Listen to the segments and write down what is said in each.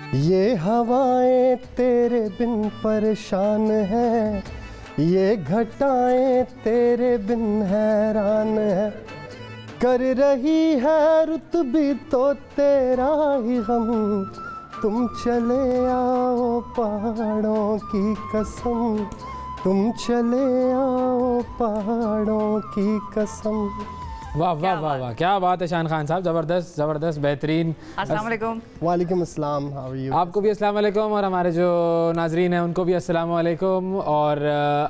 ये हवाएं तेरे बिन परेशान हैं, ये घटाएं तेरे बिन हैरान है, कर रही है रुत भी तो तेरा ही गम, तुम चले आओ पहाड़ों की कसम, तुम चले आओ पहाड़ों की कसम। वाह वाह वाह वाह, क्या बात है शान खान साहब, ज़बरदस्त ज़बरदस्त बेहतरीन। अस्सलाम वालेकुम। वालेकुम अस्सलाम, हाउ आर यू? आपको भी अस्सलाम वालेकुम और हमारे जो नाजरीन हैं उनको भी अस्सलाम वालेकुम। और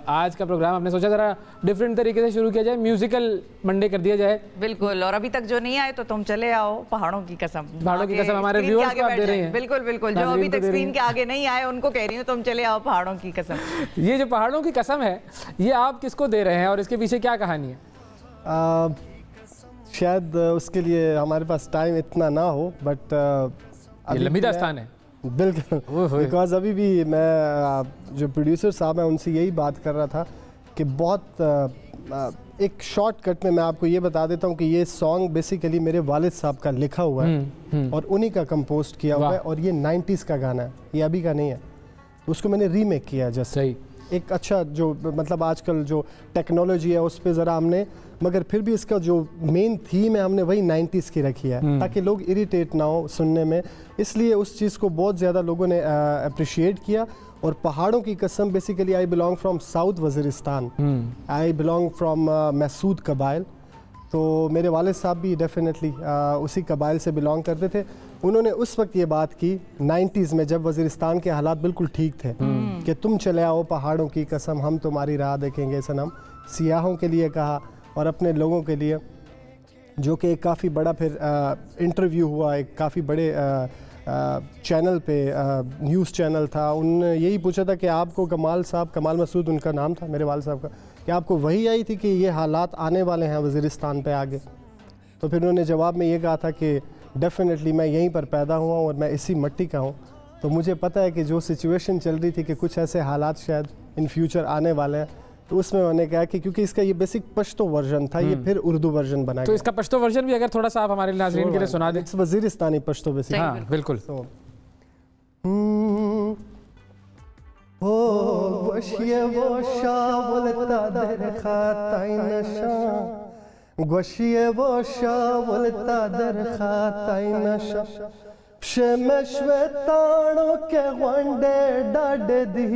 आज का प्रोग्राम हमने सोचा ज़रा डिफरेंट तरीके से शुरू किया जाए, म्यूजिकल मंडे कर दिया जाए। बिल्कुल, और अभी तक जो नहीं आए तो तुम चले आओ पहाड़ों की कसम। पहाड़ों की कसम हमारे व्यूअर्स को आप दे रही हैं। बिल्कुल बिल्कुल, जो अभी तक स्क्रीन के आगे नहीं आए उनको कह रही हूँ तुम चले आओ पहाड़ों की कसम। ये जो पहाड़ों की कसम है, ये आप किसको दे रहे हैं और इसके पीछे क्या कहानी है? शायद उसके लिए हमारे पास टाइम इतना ना हो, बट ये लंबी दास्तान है। बिल्कुल, बिकॉज अभी भी मैं जो प्रोड्यूसर साहब हैं उनसे यही बात कर रहा था कि बहुत एक शॉर्टकट में मैं आपको ये बता देता हूँ कि ये सॉन्ग बेसिकली मेरे वालिद साहब का लिखा हुआ है और उन्हीं का कंपोज किया हुआ है, और ये 90s का गाना है, ये अभी का नहीं है। उसको मैंने रीमेक किया जैसे सही एक अच्छा जो मतलब आजकल जो टेक्नोलॉजी है उस पर ज़रा हमने, मगर फिर भी इसका जो मेन थीम है हमने वही 90s की रखी है ताकि लोग इरिटेट ना हो सुनने में, इसलिए उस चीज़ को बहुत ज़्यादा लोगों ने अप्रिशिएट किया। और पहाड़ों की कसम basically I belong from South Waziristan, I belong from Mehsud कबाइल, तो मेरे वालिद साहब भी डेफिनेटली उसी कबाइल से बिलोंग करते थे। उन्होंने उस वक्त ये बात की 90s में जब वज़ीरिस्तान के हालात बिल्कुल ठीक थे कि तुम चले आओ पहाड़ों की कसम, हम तुम्हारी राह देखेंगे सनम। सियाहों के लिए कहा और अपने लोगों के लिए, जो कि एक काफ़ी बड़ा फिर इंटरव्यू हुआ एक काफ़ी बड़े चैनल पे, न्यूज़ चैनल था। उन्होंने यही पूछा था कि आपको कमाल साहब, कमाल मसूद उनका नाम था मेरे वालिद साहब का, कि आपको वही आई थी कि ये हालात आने वाले हैं वज़ीरिस्तान पे आगे? तो फिर उन्होंने जवाब में ये कहा था कि डेफिनेटली मैं यहीं पर पैदा हुआ हूँ और मैं इसी मिट्टी का हूँ, तो मुझे पता है कि जो सिचुएशन चल रही थी कि कुछ ऐसे हालात शायद इन फ्यूचर आने वाले हैं, तो उसमें मैंने कहा कि क्योंकि इसका ये बेसिक पश्तो वर्जन था, ये फिर उर्दू वर्जन बना तो इसका पश्तो वर्जन भी अगर थोड़ा सा आप हमारे नाज़रीन के लिए सुना दें। वज़ीरिस्तानी पश्तो बेसिक। हाँ बिल्कुल। गोशिये वो शावलता दर खाताई नशा, गोशिये वो शावलता दर खाताई नशा, शमेश्वेताणो के वंडे डाडे दी,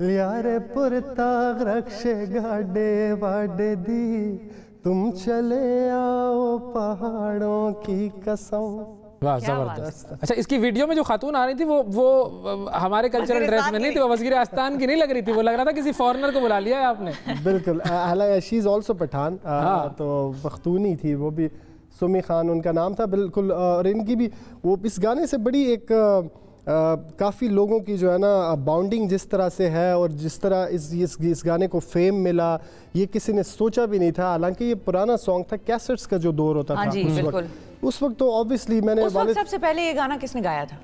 लियारे पुरताग रक्षे गाडे वाडे दी, तुम चले आओ पहाड़ों की कसम। वाह ज़बरदस्त। अच्छा, इसकी वीडियो में जो खातून आ रही थी वो हमारे कल्चरल ड्रेस में नहीं थी, वो वज़ीरिस्तान की नहीं लग रही थी, वो लग रहा था किसी फॉरेनर को बुला लिया है आपने। बिल्कुल, शी इज़ ऑल्सो पठान, तो पख्तूनी थी वो भी, सुमी खान उनका नाम था। बिल्कुल, और इनकी भी वो इस गाने से बड़ी एक काफ़ी लोगों की जो है ना बाउंडिंग जिस तरह से है और जिस तरह इस गाने को फेम मिला, ये किसी ने सोचा भी नहीं था। हालांकि ये पुराना सॉन्ग था, कैसेट्स का जो दौर होता था उस वक्त तो ऑब्वियसली मैंने सबसे पहले ये गाना किसने गाया था?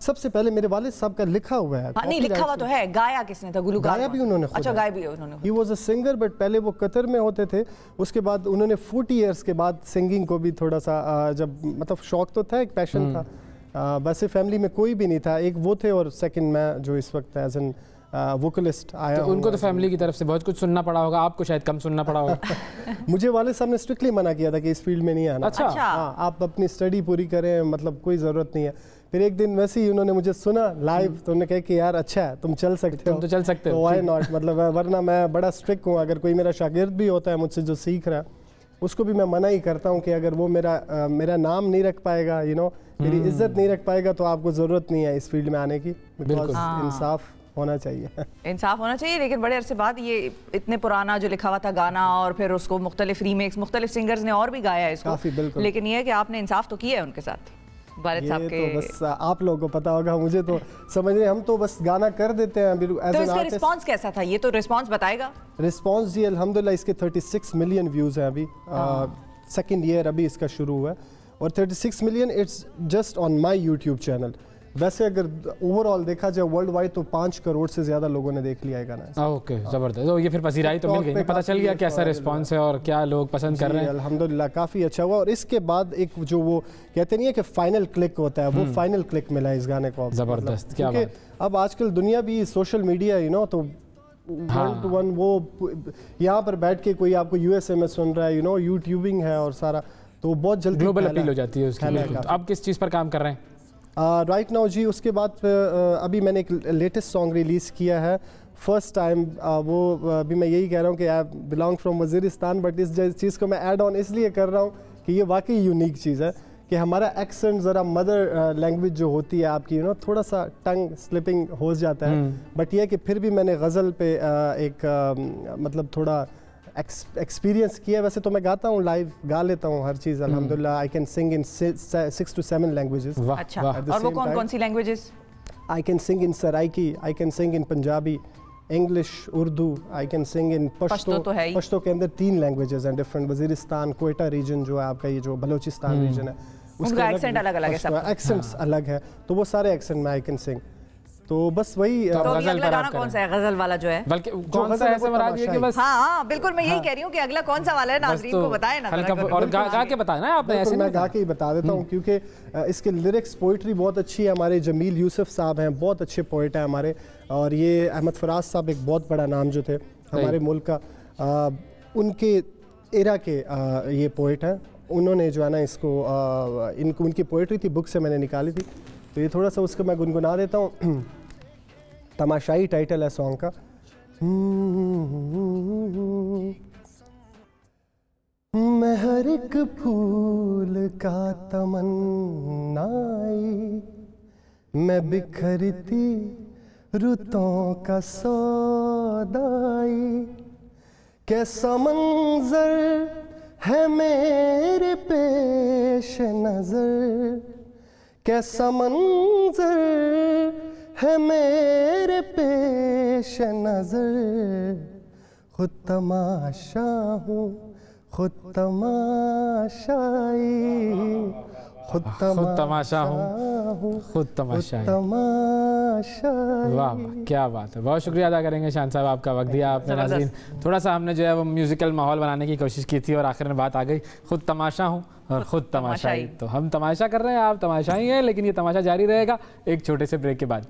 सबसे पहले मेरे वालिद साहब का लिखा हुआ है। नहीं, लिखा हुआ तो है, गाया किसने था? गुलकार गाया भी उन्होंने। अच्छा, गाया भी उन्होंने। He was a singer, but पहले वो कतर में होते थे, उसके बाद उन्होंने 40 इयर्स के बाद सिंगिंग को भी थोड़ा सा जब मतलब शौक तो था, एक पैशन था, वैसे फैमिली में कोई भी नहीं था, एक वो थे और सेकंड मैं जो इस वक्त एज एन वोकलिस्ट आया। तो उनको तो फैमिली की तरफ से बहुत कुछ सुनना पड़ा होगा, आपको शायद कम सुनना पड़ा होगा। मुझे वालिद साहब ने स्ट्रिक्टली मना किया था कि इस फील्ड में नहीं आना। अच्छा। हाँ, आप अपनी स्टडी पूरी करें, मतलब कोई ज़रूरत नहीं है। फिर एक दिन वैसे ही उन्होंने मुझे सुना लाइव, तो उन्होंने कहा कि यार अच्छा है, तुम चल सकते हो, तुम तो चल सकते हो, तो व्हाई नॉट, मतलब वरना मैं बड़ा स्ट्रिक्ट हूँ। अगर कोई मेरा शागिर्द भी होता है मुझसे जो सीख रहा है, उसको भी मैं मना ही करता हूँ कि अगर वो मेरा नाम नहीं रख पाएगा, मेरी इज्जत नहीं रख पाएगा, तो आपको ज़रूरत नहीं है इस फील्ड में आने की। इंसाफ होना चाहिए। इंसाफ होना चाहिए। लेकिन बड़े अरसे बाद ये इतने पुराना जो लिखा हुआ था गाना, और फिर उसको मुख्तलिफ रीमेक्स, मुख्तलिफ सिंगर्स ने और भी गाया है इसको, लेकिन ये है कि आपने इंसाफ तो किया है उनके साथ वालिद साहब के। तो बस आप लोगों को पता होगा, मुझे तो समझ नहीं, हम तो बस गाना कर देते हैं। तो इसका रिस्पांस कैसा था? ये तो रिस्पांस बताएगा। रिस्पांस जी अल्हम्दुलिल्लाह इसके 36 मिलियन व्यूज़ हैं अभी, सेकंड ईयर अभी इसका शुरू हुआ है, और 36 million it's just on my YouTube channel. वैसे अगर ओवरऑल देखा जाए वर्ल्ड वाइड तो 5 करोड़ से ज़्यादा लोगों ने देख लिया है गाना। ओके, ज़बरदस्त। तो ये फिर पसीराई तो मिल गई, पता चल गया कैसा रिस्पॉन्स है और क्या लोग पसंद कर रहे हैं। अल्हम्दुलिल्लाह काफ़ी अच्छा हुआ। और इसके बाद एक जो वो कहते नहीं है कि फाइनल क्लिक होता है, वो फाइनल क्लिक मिला इस गाने को। ज़बरदस्त, क्या बात। अब आजकल दुनिया भी सोशल मीडिया तो 1 to 1 वो यहाँ पर बैठ के कोई आपको यूएसए में सुन रहा है, यूट्यूबिंग है और सारा, तो बहुत जल्दी ग्लोबल अपील हो जाती है उसकी। अब किस चीज़ पर काम कर रहे हैं राइट नाउ जी? उसके बाद अभी मैंने एक लेटेस्ट सॉन्ग रिलीज़ किया है फर्स्ट टाइम। वो अभी मैं यही कह रहा हूँ कि आई बिलोंग फ्रॉम वज़ीरिस्तान, बट इस चीज़ को मैं ऐड ऑन इसलिए कर रहा हूँ कि ये वाकई यूनिक चीज़ है कि हमारा एक्सेंट ज़रा मदर लैंग्वेज जो होती है आपकी थोड़ा सा टंग स्लिपिंग हो जाता है, बट ये कि फिर भी मैंने गज़ल पे एक मतलब थोड़ा एक्सपीरियंस किया। वैसे तो मैं गाता हूँ, लाइव गा लेता हूँ हर चीज़ अल्हम्दुलिल्लाह। I can sing in 6 to 7 languages. अच्छा, और वो कौन सी languages? I can sing in Saraiki, I can sing in Punjabi, English, Urdu, I can sing in Pashto. Pashto के अंदर 3 लैंग्वेजेस हैं डिफरेंट। वज़ीरिस्तान, क्वेटा रीजन जो है आपका, ये जो बलोचिस्तान रीजन है, उसका एक्सेंट अलग-अलग है, सब एक्सेंट्स अलग है, तो वो सारे एक्सेंट में आई कैन सिंग। तो बस वही। तो अगला गाना कौन सा है गजल वाला जो है? बल्कि कौन सा है ऐसे मराद ये कि बस हाँ बिल्कुल, मैं यही कह रही हूँ कि अगला कौन सा वाला है, नाज़रीन को बताएं ना। और गा के बताना है आपने, ऐसे मैं गा के ही बता देता हूँ क्योंकि इसके लिरिक्स पोइट्री बहुत अच्छी है। हमारे जमील यूसुफ साहब हैं, बहुत अच्छे पोइट हैं हमारे, और ये अहमद फराज साहब एक बहुत बड़ा नाम जो थे हमारे मुल्क का, उनके एरा के ये पोइट हैं। उन्होंने जो है ना इसको इनको उनकी पोइट्री थी, बुक से मैंने निकाली थी, तो ये थोड़ा सा उसको मैं गुनगुना देता हूँ। तमाशाई टाइटल है सॉन्ग का। मैं हर एक फूल का तमन्नाई, मैं बिखरती रुतों का सौदाई, कैसा मंजर है मेरे पेश नजर, कैसा मंजर है मेरे पेश नजर, खुद तमाशा हूँ, खुद तमाशाई, खुद तमाशा हूँ, खुद तमाशाई। वाह, क्या बात है। बहुत शुक्रिया अदा करेंगे शान साहब, आपका वक्त दिया आपने। नाज़रीन, थोड़ा सा हमने जो है वो म्यूजिकल माहौल बनाने की कोशिश की थी और आखिर में बात आ गई खुद तमाशा हूँ और ख़ुद तमाशाई। तो हम तमाशा कर रहे हैं, आप तमाशाई हैं, लेकिन ये तमाशा जारी रहेगा एक छोटे से ब्रेक के बाद।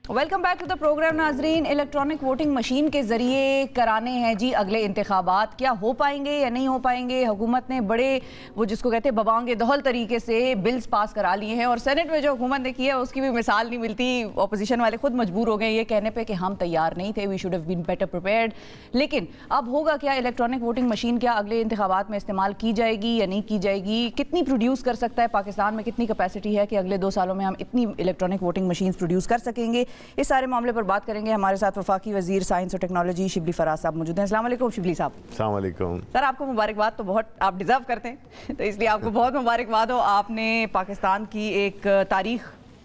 Welcome back to the programme. नाजरीन, इलेक्ट्रॉनिक वोटिंग मशीन के ज़रिए कराने हैं जी अगले इंतखाबात। क्या हो पाएंगे या नहीं हो पाएंगे? हुकूमत ने बड़े वो जिसको कहते हैं बबांगे दहल तरीके से बिल्स पास करा लिए हैं और सेनेट में जो हुकूमत ने किया उसकी भी मिसाल नहीं मिलती। अपोजिशन वाले खुद मजबूर हो गए ये कहने पे कि हम तैयार नहीं थे, we should have been better prepared. लेकिन अब होगा क्या? इलेक्ट्रॉनिक वोटिंग मशीन क्या अगले इंतखाबात में इस्तेमाल की जाएगी या नहीं की जाएगी? कितनी प्रोड्यूस कर सकता है पाकिस्तान में, कितनी कैपेसिटी है कि अगले 2 सालों में हम इतनी इलेक्ट्रॉनिक वोटिंग मशीन प्रोड्यूस कर सकेंगे? इस सारे मामले पर बात करेंगे। हमारे साथ वफाकी वजीर साइंस और टेक्नोलॉजी शिबली फराज साहब मौजूद हैं। अस्सलाम वालेकुम शिबली साहब। अस्सलाम वालेकुम सर, आपको मुबारकबाद, तो बहुत आप डिज़र्व करते हैं तो इसलिए आपको बहुत मुबारकबाद हो। आपने पाकिस्तान की एक तारीख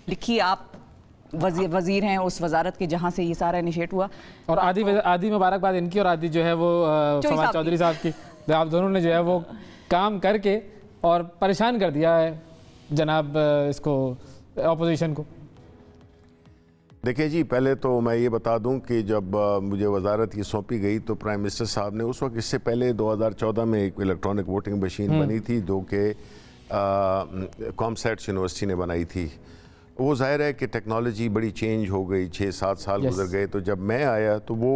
लिखी, आप वजीर हैं उस वजारत के जहाँ से ये सारा इनिशिएट हुआ। और आधी मुबारकबाद इनकी और आधी जो है वो फवाद चौधरी साहब की। आप दोनों ने जो है वो काम करके और परेशान कर दिया है जनाब इसको अपोजिशन को। देखिए जी, पहले तो मैं ये बता दूं कि जब मुझे वजारत ये सौंपी गई तो प्राइम मिनिस्टर साहब ने उस वक्त, इससे पहले 2014 में एक इलेक्ट्रॉनिक वोटिंग मशीन बनी थी जो कि कॉमसेट्स यूनिवर्सिटी ने बनाई थी। वो जाहिर है कि टेक्नोलॉजी बड़ी चेंज हो गई, 6-7 साल गुजर गए। तो जब मैं आया तो वो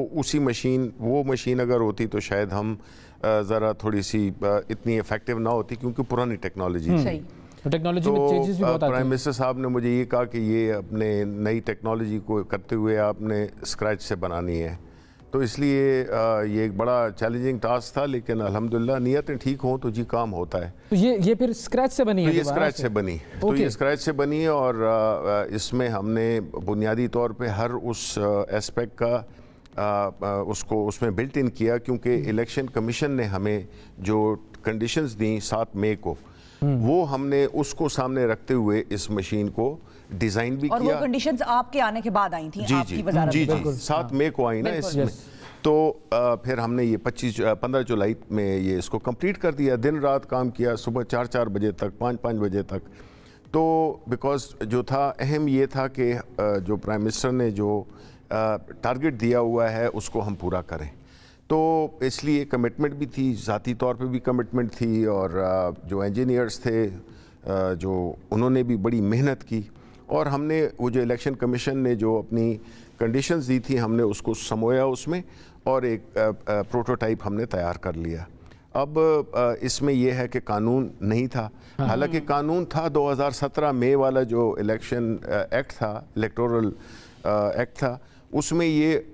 मशीन अगर होती तो शायद हम ज़रा थोड़ी सी इतनी इफ़ेक्टिव ना होती, क्योंकि पुरानी टेक्नोलॉजी थी। टेक्नोलॉजी में चेंजेस भी बहुत आते हैं। प्राइम मिनिस्टर साहब ने मुझे ये कहा कि ये अपने नई टेक्नोलॉजी को करते हुए आपने स्क्रैच से बनानी है। तो इसलिए ये एक बड़ा चैलेंजिंग टास्क था, लेकिन अल्हम्दुलिल्लाह नियतें ठीक हों तो जी काम होता है। तो ये फिर स्क्रैच से बनी है? तो ये स्क्रैच से बनी, तो ये स्क्रैच से बनी और इसमें हमने बुनियादी तौर पे हर उस एस्पेक्ट का उसको उसमें बिल्ट इन किया, क्योंकि इलेक्शन कमीशन ने हमें जो कंडीशंस दी 7 मई को, वो हमने उसको सामने रखते हुए इस मशीन को डिज़ाइन भी और किया। वो कंडीशंस आपके आने के बाद आई थी, आपकी वज़ारत जी में। जी 7 मई को आई ना इसमें। तो फिर हमने ये 15 जुलाई में ये इसको कंप्लीट कर दिया। दिन रात काम किया, सुबह 4 बजे तक, 5 बजे तक। तो बिकॉज जो था अहम ये था कि जो प्राइम मिनिस्टर ने जो टारगेट दिया हुआ है उसको हम पूरा करें। तो इसलिए कमिटमेंट भी थी, ज़ाती तौर पे भी कमिटमेंट थी, और जो इंजीनियर्स थे जो उन्होंने भी बड़ी मेहनत की। और हमने वो जो इलेक्शन कमीशन ने जो अपनी कंडीशंस दी थी हमने उसको समोया उसमें, और एक प्रोटोटाइप हमने तैयार कर लिया। अब इसमें यह है कि कानून नहीं था, हालांकि कानून था 2017 मई वाला जो इलेक्शन एक्ट था, इलेक्टोरल एक्ट था, उसमें ये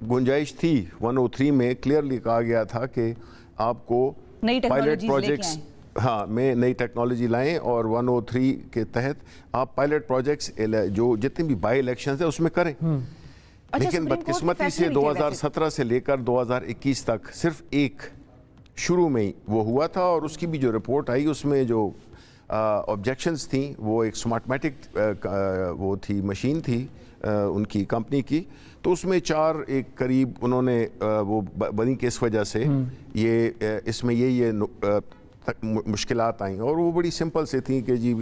गुंजाइश थी। 103 में क्लियरली कहा गया था कि आपको पायलट प्रोजेक्ट्स में नई टेक्नोलॉजी लाएं, और 103 के तहत आप पायलट प्रोजेक्ट्स जो जितने भी बाई इलेक्शन है उसमें करें। लेकिन बदकिस्मती से 2017 से लेकर 2021 तक सिर्फ एक शुरू में ही वो हुआ था, और उसकी भी जो रिपोर्ट आई उसमें जो ऑब्जेक्शंस थी वो एक स्मार्टमेटिक वो थी, मशीन थी उनकी कंपनी की। तो उसमें 4 एक करीब उन्होंने वो बनी कि इस वजह से ये इसमें ये मुश्किलात आई, और वो बड़ी सिंपल से थी कि जी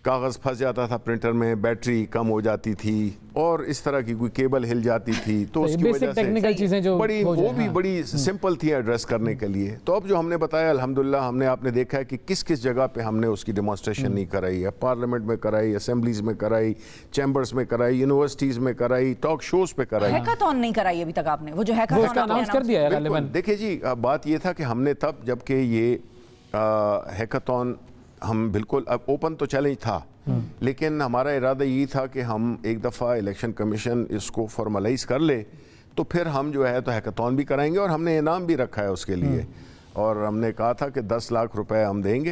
कागज़ फंस जाता था प्रिंटर में, बैटरी कम हो जाती थी, और इस तरह की कोई केबल हिल जाती थी। तो उसकी वजह से टेक्निकल चीज़ें जो बड़ी वो भी बड़ी सिंपल थी एड्रेस करने के लिए। तो अब जो हमने बताया अल्हम्दुलिल्लाह हमने आपने देखा है कि किस किस जगह पे हमने उसकी डेमोन्स्ट्रेशन नहीं कराई है। पार्लियामेंट में कराई, असेंबलीज में कराई, चैम्बर्स में कराई, यूनिवर्सिटीज़ में कराई, टॉक शोज़ पे कराई। हैकाथॉन नहीं कराई अभी तक आपने, वो जो हैकाथॉन अनाउंस कर दिया है। देखिए जी, बात ये था कि हमने तब जबकि ये हैकाथॉन हम बिल्कुल, अब ओपन तो चैलेंज था, लेकिन हमारा इरादा यही था कि हम एक दफ़ा इलेक्शन कमीशन इसको फॉर्मलाइज कर ले तो फिर हम जो है तो हैकाथॉन भी कराएंगे, और हमने इनाम भी रखा है उसके लिए। और हमने कहा था कि 10 लाख रुपए हम देंगे,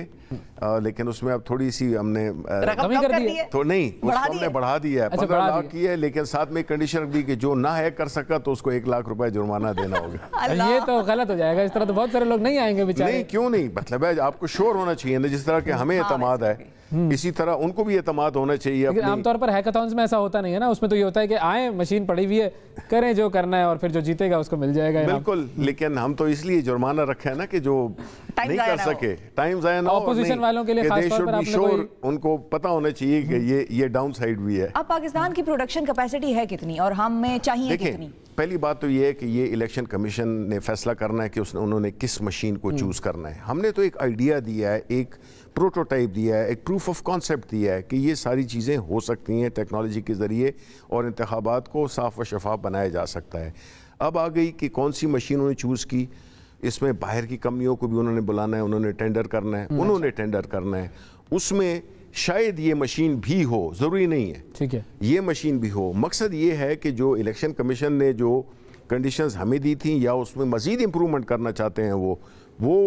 लेकिन उसमें अब थोड़ी सी हमने कमी कर दी है। तो नहीं, उसको हमने बढ़ा दिया है, 15 लाख की है, लेकिन साथ में कंडीशन रख दी कि जो ना हैक कर सका तो उसको 1 लाख रुपए जुर्माना देना होगा। ये तो गलत हो जाएगा, इस तरह तो बहुत सारे लोग नहीं आएंगे बेचारे। नहीं, क्यों नहीं, मतलब है आपको श्योर होना चाहिए ना, जिस तरह के हमें एतमाद है इसी तरह उनको भी एतमाद होना चाहिए। लेकिन आमतौर पर हैकाथॉन्स में ऐसा होता नहीं है ना, उसमें तो ये होता है कि आए, मशीन पड़ी हुई है, करें जो करना है, और फिर जो जीतेगा उसको मिल जाएगा। बिल्कुल, लेकिन हम तो इसलिए जुर्माना रखा है ना कि जो नहीं कर सके, टाइम जाया ना हो, ऑपोजिशन वालों के लिए खास तौर पर आपने कोई उनको पता होना चाहिए कि ये डाउन साइड भी है। अब पाकिस्तान की प्रोडक्शन कैपेसिटी है कितनी और हमें चाहिए कितनी? पहली बात तो ये है कि ये इलेक्शन कमीशन ने फैसला करना है कि उन्होंने किस मशीन को चूज करना है। हमने तो एक आइडिया दिया है, एक प्रोटोटाइप दिया है, एक प्रूफ ऑफ कॉन्सेप्ट दिया है कि ये सारी चीज़ें हो सकती हैं टेक्नोलॉजी के ज़रिए, और इंतखाबात को साफ़ व शफाफ बनाया जा सकता है। अब आ गई कि कौन सी मशीन उन्होंने चूज़ की, इसमें बाहर की कंपनियों को भी उन्होंने बुलाना है, उन्होंने टेंडर करना है, उन्होंने टेंडर करना है, उसमें शायद ये मशीन भी हो, ज़रूरी नहीं है, ठीक है, ये मशीन भी हो। मकसद ये है कि जो इलेक्शन कमीशन ने जो कंडीशंस हमें दी थी या उसमें मज़ीद इम्प्रूवमेंट करना चाहते हैं वो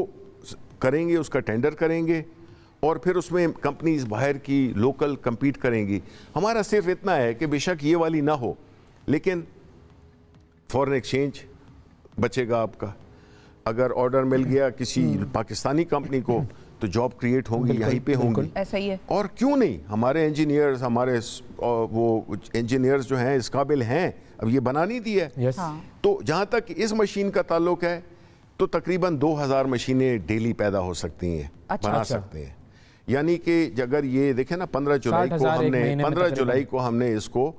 करेंगे, उसका टेंडर करेंगे, और फिर उसमें कंपनीज बाहर की लोकल compete करेंगी। हमारा सिर्फ इतना है कि बेशक ये वाली ना हो, लेकिन फॉरेन एक्सचेंज बचेगा आपका। अगर ऑर्डर मिल गया किसी पाकिस्तानी कंपनी को तो जॉब क्रिएट होंगी, यहीं पे होंगी। ऐसा ही है। और क्यों नहीं, हमारे इंजीनियर्स, हमारे वो इंजीनियर्स जो हैं इस काबिल हैं, अब ये बना नहीं दिया है। तो जहाँ तक इस मशीन का ताल्लुक है तो तकरीबन 2000 मशीनें डेली पैदा हो सकती हैं, बना सकते हैं। यानी कि अगर ये देखें ना, 15 जुलाई को हमने इसको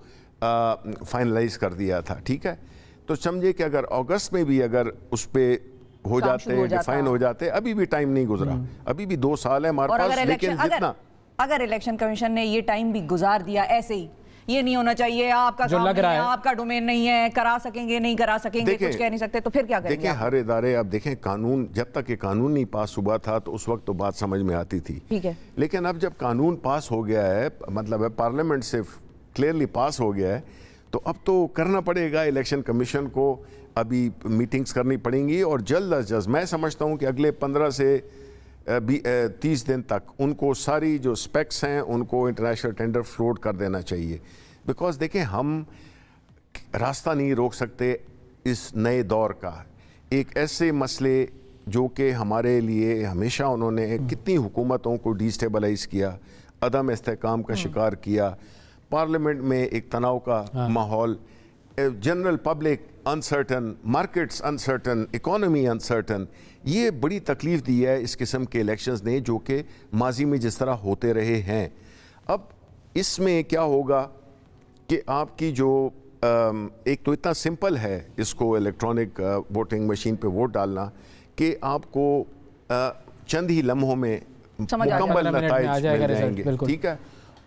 फाइनलाइज कर दिया था, ठीक है। तो समझे कि अगर अगस्त में भी अगर उस पर हो जाते, डिफाइन हो जाते, अभी भी टाइम नहीं गुजरा, अभी भी 2 साल है हमारे पास। लेकिन जितना अगर इलेक्शन कमीशन ने ये टाइम भी गुजार दिया ऐसे ही, ये नहीं होना चाहिए, आपका काम नहीं है, आपका डोमेन नहीं है, करा सकेंगे नहीं करा सकेंगे, कुछ कह नहीं सकते, तो फिर क्या करेंगे? देखिए हर इदारे, अब देखें कानून, जब तक ये कानून नहीं पास हुआ था तो उस वक्त तो बात समझ में आती थी, ठीक है। लेकिन अब जब कानून पास हो गया है, मतलब है पार्लियामेंट से क्लियरली पास हो गया है, तो अब तो करना पड़ेगा इलेक्शन कमीशन को, अभी मीटिंग्स करनी पड़ेंगी, और जल्द अज जल्द मैं समझता हूँ कि अगले 15 से 30 दिन तक उनको सारी जो स्पेक्स हैं उनको इंटरनेशनल टेंडर फ्लोट कर देना चाहिए। बिकॉज देखें, हम रास्ता नहीं रोक सकते इस नए दौर का। एक ऐसे मसले जो कि हमारे लिए हमेशा उन्होंने कितनी हुकूमतों को डिस्टेबलाइज किया, अदम इस्तेहकाम का शिकार किया, पार्लियामेंट में एक तनाव का माहौल, general public uncertain, markets uncertain, economy uncertain, ये बड़ी तकलीफ दी है इस किस्म के इलेक्शंस ने जो कि माजी में जिस तरह होते रहे हैं। अब इसमें क्या होगा कि आपकी जो एक तो इतना सिंपल है इसको इलेक्ट्रॉनिक वोटिंग मशीन पे वोट डालना कि आपको चंद ही लम्हों में मुकम्मल नताइज मिल जाएंगे, ठीक है।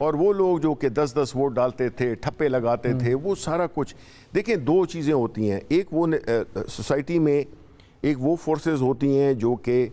और वो लोग जो कि 10-10 वोट डालते थे, ठप्पे लगाते थे, वो सारा कुछ देखें, दो चीज़ें होती हैं। एक वो सोसाइटी में एक वो फोर्सेस होती हैं जो कि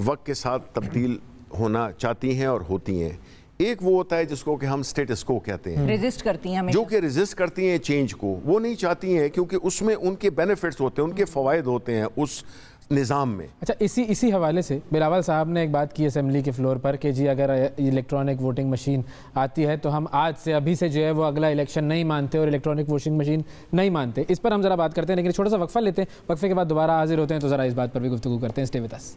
वक्त के साथ तब्दील होना चाहती हैं और होती हैं। एक वो होता है जिसको कि हम स्टेटस को कहते हैं, रेजिस्ट करती हैं, जो कि रेजिस्ट करती हैं चेंज को, वो नहीं चाहती हैं क्योंकि उसमें उनके बेनिफिट्स होते हैं, उनके फ़वाइद होते हैं उस निज़ाम में। अच्छा, इसी हवाले से बिलावल साहब ने एक बात की असेंबली के फ्लोर पर कि जी अगर इलेक्ट्रॉनिक वोटिंग मशीन आती है तो हम आज से अभी से जो है वो अगला इलेक्शन नहीं मानते और इलेक्ट्रॉनिक वोटिंग मशीन नहीं मानते। इस पर हम जरा बात करते हैं, लेकिन छोटा सा वक्फा लेते हैं, वक्फे के बाद दोबारा हाजिर होते हैं तो ज़रा इस बात पर भी गुफ्तगू करते हैं। Stay with us.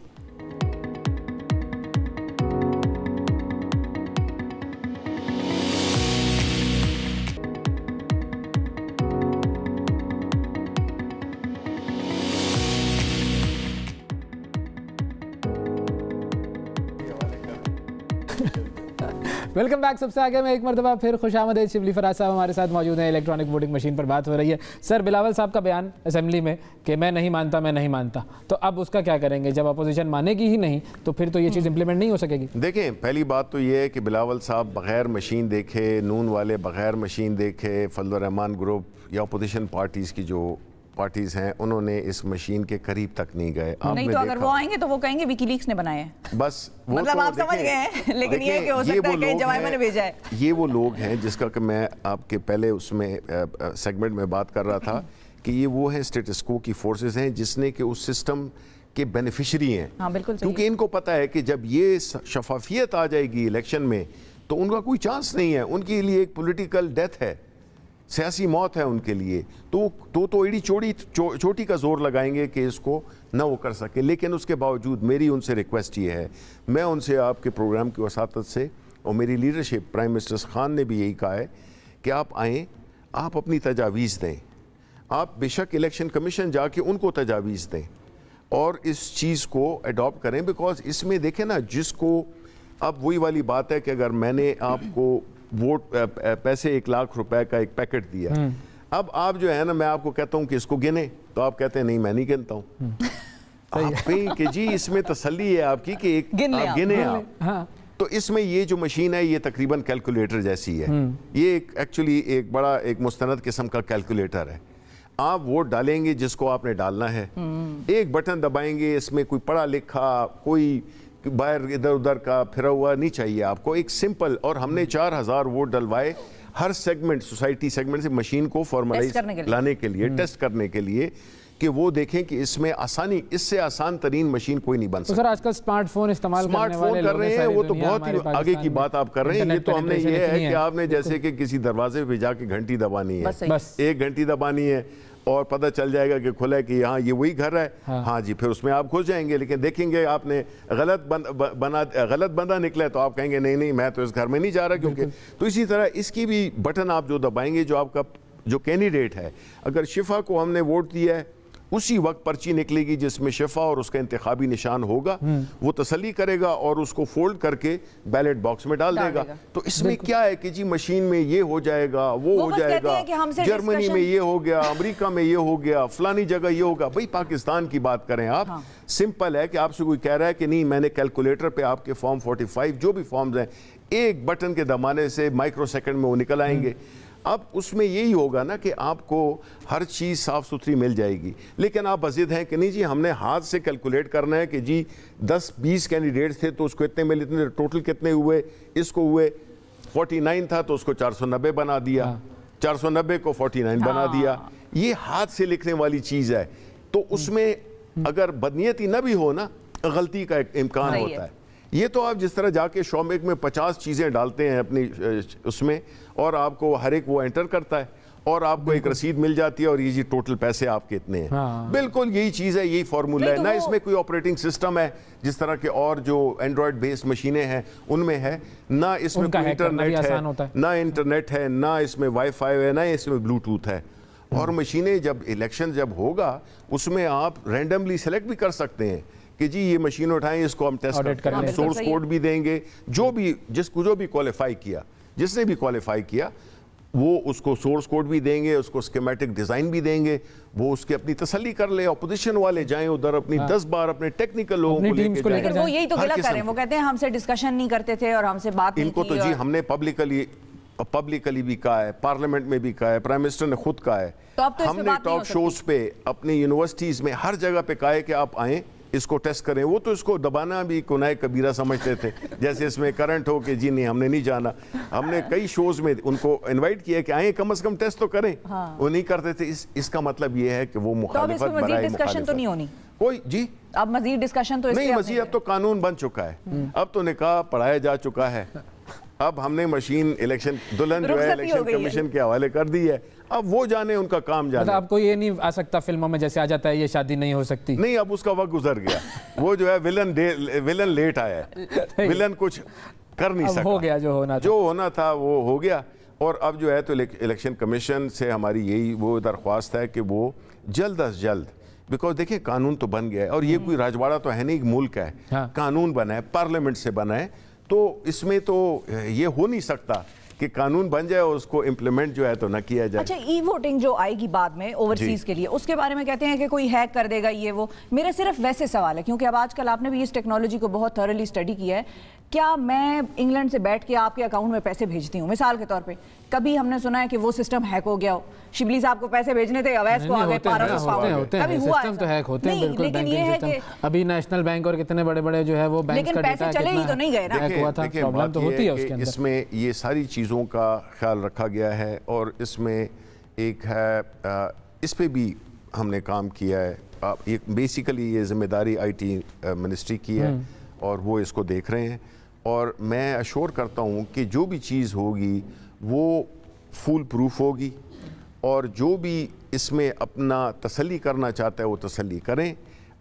Welcome back. सबसे आगे मैं एक मरतबा फिर खुशामदीद, शिबली फराज साहब हमारे साथ मौजूद हैं। इलेक्ट्रॉनिक वोटिंग मशीन पर बात हो रही है। सर, बिलावल साहब का बयान असेंबली में कि मैं नहीं मानता, तो अब उसका क्या करेंगे? जब अपोजिशन मानेगी ही नहीं तो फिर तो ये चीज़ इंप्लीमेंट नहीं हो सकेगी। देखें, पहली बात तो ये है कि बिलावल साहब बगैर मशीन देखे, नून वाले बगैर मशीन देखे, फजलुर रहमान ग्रुप या अपोजिशन पार्टीज़ की जो पार्टीज़ हैं उन्होंने इस मशीन के करीब तक नहीं गए। नहीं तो अगर वो आएंगे तो वो कहेंगे विकीलीक्स ने बनाए हैं, बस वो मतलब तो आप समझ गए हैं। लेकिन ये कि हो सकता है कहीं जमाइमा ने भेजा है। ये वो लोग हैं जिसका कि मैं आपके पहले उसमें सेगमेंट में बात कर रहा था कि ये वो हैं स्टेटस को की फोर्सेस हैं जिसने कि उस सिस्टम के बेनिफिशरी हैं। हाँ, बिल्कुल, क्योंकि इनको पता है कि जब ये शफाफियत आ जाएगी इलेक्शन में तो उनका कोई चांस नहीं है, उनके लिए एक पॉलिटिकल डेथ है, सियासी मौत है उनके लिए। तो एड़ी चोटी का जोर लगाएंगे कि इसको न वो कर सके। लेकिन उसके बावजूद मेरी उनसे रिक्वेस्ट ये है, मैं उनसे आपके प्रोग्राम की वसातत से और मेरी लीडरशिप प्राइम मिनिस्टर खान ने भी यही कहा है कि आप आएँ, आप अपनी तजावीज़ दें, आप बेशक इलेक्शन कमीशन जाके उनको तजावीज़ दें और इस चीज़ को अडॉप्ट करें। बिकॉज इसमें देखें ना, जिसको अब वही वाली बात है कि अगर मैंने आपको वोट पैसे 1 लाख रुपए का एक पैकेट दिया, अब आप जो है ना, मैं आपको कहता हूँ कि इसको गिने, तो आप कहते हैं नहीं मैं नहीं गिनता हूँ। आप कहें कि जी इसमें तसल्ली है आपकी कि एक आप गिने आप। हाँ। तो इसमें ये जो मशीन है ये तकरीबन कैलकुलेटर जैसी है। ये एक्चुअली एक बड़ा एक मुस्तनद किस्म का कैलकुलेटर है। आप वोट डालेंगे जिसको आपने डालना है, एक बटन दबाएंगे, इसमें कोई पढ़ा लिखा कोई बाहर इधर उधर का फिरा हुआ नहीं चाहिए आपको, एक सिंपल। और हमने 4000 वोट डलवाए हर सेगमेंट, सोसाइटी सेगमेंट से मशीन को फॉर्मलाइज लाने के लिए, टेस्ट करने के लिए कि वो देखें कि इसमें आसानी, इससे आसान तरीन मशीन कोई नहीं बन सकती। तो सर आजकल स्मार्टफोन इस्तेमाल कर रहे हैं, वो तो बहुत ही आगे की बात आप कर रहे हैं। ये तो हमने ये है कि आपने जैसे कि किसी दरवाजे पे जाके घंटी दबानी है, बस एक घंटी दबानी है और पता चल जाएगा कि खुला है कि हाँ ये वही घर है। हाँ जी, फिर उसमें आप घुस जाएंगे। लेकिन देखेंगे आपने गलत बंदा निकला तो आप कहेंगे नहीं मैं तो इस घर में नहीं जा रहा क्योंकि। तो इसी तरह इसकी भी बटन आप जो दबाएंगे, जो आपका जो कैंडिडेट है, अगर शिफा को हमने वोट दिया है उसी वक्त पर्ची निकलेगी जिसमें शिफा और उसका इंतखाबी निशान होगा, वो तसल्ली करेगा और उसको फोल्ड करके बैलेट बॉक्स में डाल देगा। तो इसमें क्या है कि जी मशीन में ये हो जाएगा, वो हो जाएगा, जर्मनी में ये हो गया, अमेरिका में ये हो गया, फलानी जगह ये होगा। भाई पाकिस्तान की बात करें आप। हाँ। सिंपल है कि आपसे कोई कह रहा है कि नहीं मैंने कैलकुलेटर पे आपके फॉर्म 45 जो भी फॉर्म्स हैं एक बटन के दबाने से माइक्रो सेकंड में वो निकल आएंगे। अब उसमें यही होगा ना कि आपको हर चीज़ साफ़ सुथरी मिल जाएगी। लेकिन आप बज़िद हैं कि नहीं जी हमने हाथ से कैलकुलेट करना है कि जी 10-20 कैंडिडेट्स थे तो उसको इतने मिले, इतने टोटल कितने हुए, इसको हुए 49 था तो उसको 490 बना दिया, 490 को 49 बना दिया। ये हाथ से लिखने वाली चीज़ है। तो उसमें अगर बदनीयती न भी हो ना, गलती का एक इम्कान होता है। ये तो आप जिस तरह जाके शॉमिक में 50 चीज़ें डालते हैं अपनी उसमें और आपको हर एक वो एंटर करता है और आपको एक रसीद मिल जाती है और ये जी टोटल पैसे आपके इतने हैं। हाँ। बिल्कुल यही चीज़ है, यही फार्मूला है। ना इसमें कोई ऑपरेटिंग सिस्टम है जिस तरह के और जो एंड्रॉयड बेस्ड मशीनें हैं उनमें है, ना इसमें कोई इंटरनेट है, ना इंटरनेट है, ना इसमें वाईफाई है, ना इसमें ब्लूटूथ है। और मशीनें जब इलेक्शन जब होगा उसमें आप रैंडमली सेलेक्ट भी कर सकते हैं कि जी ये मशीन उठाएं, इसको हम टेस्ट करें, हम सोर्स कोड भी देंगे, जो भी जो भी क्वालिफाई किया, जिसने भी क्वालिफाई किया वो उसको सोर्स कोड भी देंगे, उसको स्कीमेटिक डिजाइन भी देंगे, वो उसकी अपनी तसल्ली कर ले। अपोजिशन वाले जाएं उधर अपनी 10 बार अपने टेक्निकल लोगों को लेकर जाएं। वो यही तो गलत कर रहे हैं, वो कहते हैं हमसे डिस्कशन नहीं करते थे और हमसे बात नहीं की। इनको तो जी हमने पब्लिकली भी कहा है, पार्लियामेंट में भी कहा है, प्राइम मिनिस्टर ने खुद कहा है, तो अब तो हमने टॉक शोज पे अपनी यूनिवर्सिटीज में हर जगह पे कहा है कि आप आएं, इसको टेस्ट करें। वो तो इसको दबाना भी गुनाह कबीरा समझते थे, जैसे इसमें करंट हो कि जी नहीं हमने नहीं जाना। हमने कई शोज में उनको इनवाइट किया कि आए कम से कम टेस्ट तो करें। हाँ। वो नहीं करते थे। इसका मतलब ये है कि वो मुखालिफत बराए डिस्कशन तो नहीं होनी कोई जी। अब मजीद डिस्कशन तो नहीं, मजीद अब तो कानून बन चुका है, अब तो निकाह पढ़ाया जा चुका है। अब हमने मशीन इलेक्शन दुल्हन जो है इलेक्शन कमीशन के हवाले कर दी है, अब वो जाने उनका काम जाने। मतलब आपको ये नहीं आ सकता फिल्मों में जैसे आ जाता है ये शादी नहीं हो सकती? नहीं, अब उसका वक्त गुजर गया। वो जो है विलन लेट आया है, विलन कुछ कर नहीं सका। हो गया जो होना था वो हो गया। और अब जो है तो इलेक्शन कमीशन से हमारी यही वो दरख्वास्त है कि वो जल्द अज जल्द, बिकॉज देखिए कानून तो बन गया है और ये कोई राजवाड़ा तो है नहीं, मुल्क है। हाँ। कानून बना है, पार्लियामेंट से बना है, तो इसमें तो ये हो नहीं सकता कि कानून बन जाए और उसको इम्प्लीमेंट जो है तो ना किया जाए। अच्छा, ई वोटिंग जो आएगी बाद में ओवरसीज के लिए, उसके बारे में कहते हैं कि कोई हैक कर देगा ये वो। मेरा सिर्फ वैसे सवाल है, क्योंकि अब आजकल आपने भी इस टेक्नोलॉजी को बहुत थॉरली स्टडी किया है, क्या मैं इंग्लैंड से बैठ के आपके अकाउंट में पैसे भेजती हूँ मिसाल के तौर पे, कभी हमने सुना है कि वो सिस्टम हैक हो गया हो? शिबली साहब को पैसे भेजने थे, अवैस को आ गए, कभी हुआ सिस्टम तो हैक होते हैं बिल्कुल। लेकिन ये है कि अभी नेशनल बैंक और कितने बड़े-बड़े जो है वो बैंक का पैसे चले ही तो नहीं गए ना। हुआ था, प्रॉब्लम तो होती है उसके अंदर। इसमें ये सारी चीज़ों का ख्याल रखा गया है और इसमें एक है, इस पे भी हमने काम किया है। एक बेसिकली ये जिम्मेदारी IT मिनिस्ट्री की है और वो इसको देख रहे हैं। और मैं अश्योर करता हूँ कि जो भी चीज़ होगी वो फुल प्रूफ होगी और जो भी इसमें अपना तसल्ली करना चाहता है वो तसल्ली करें।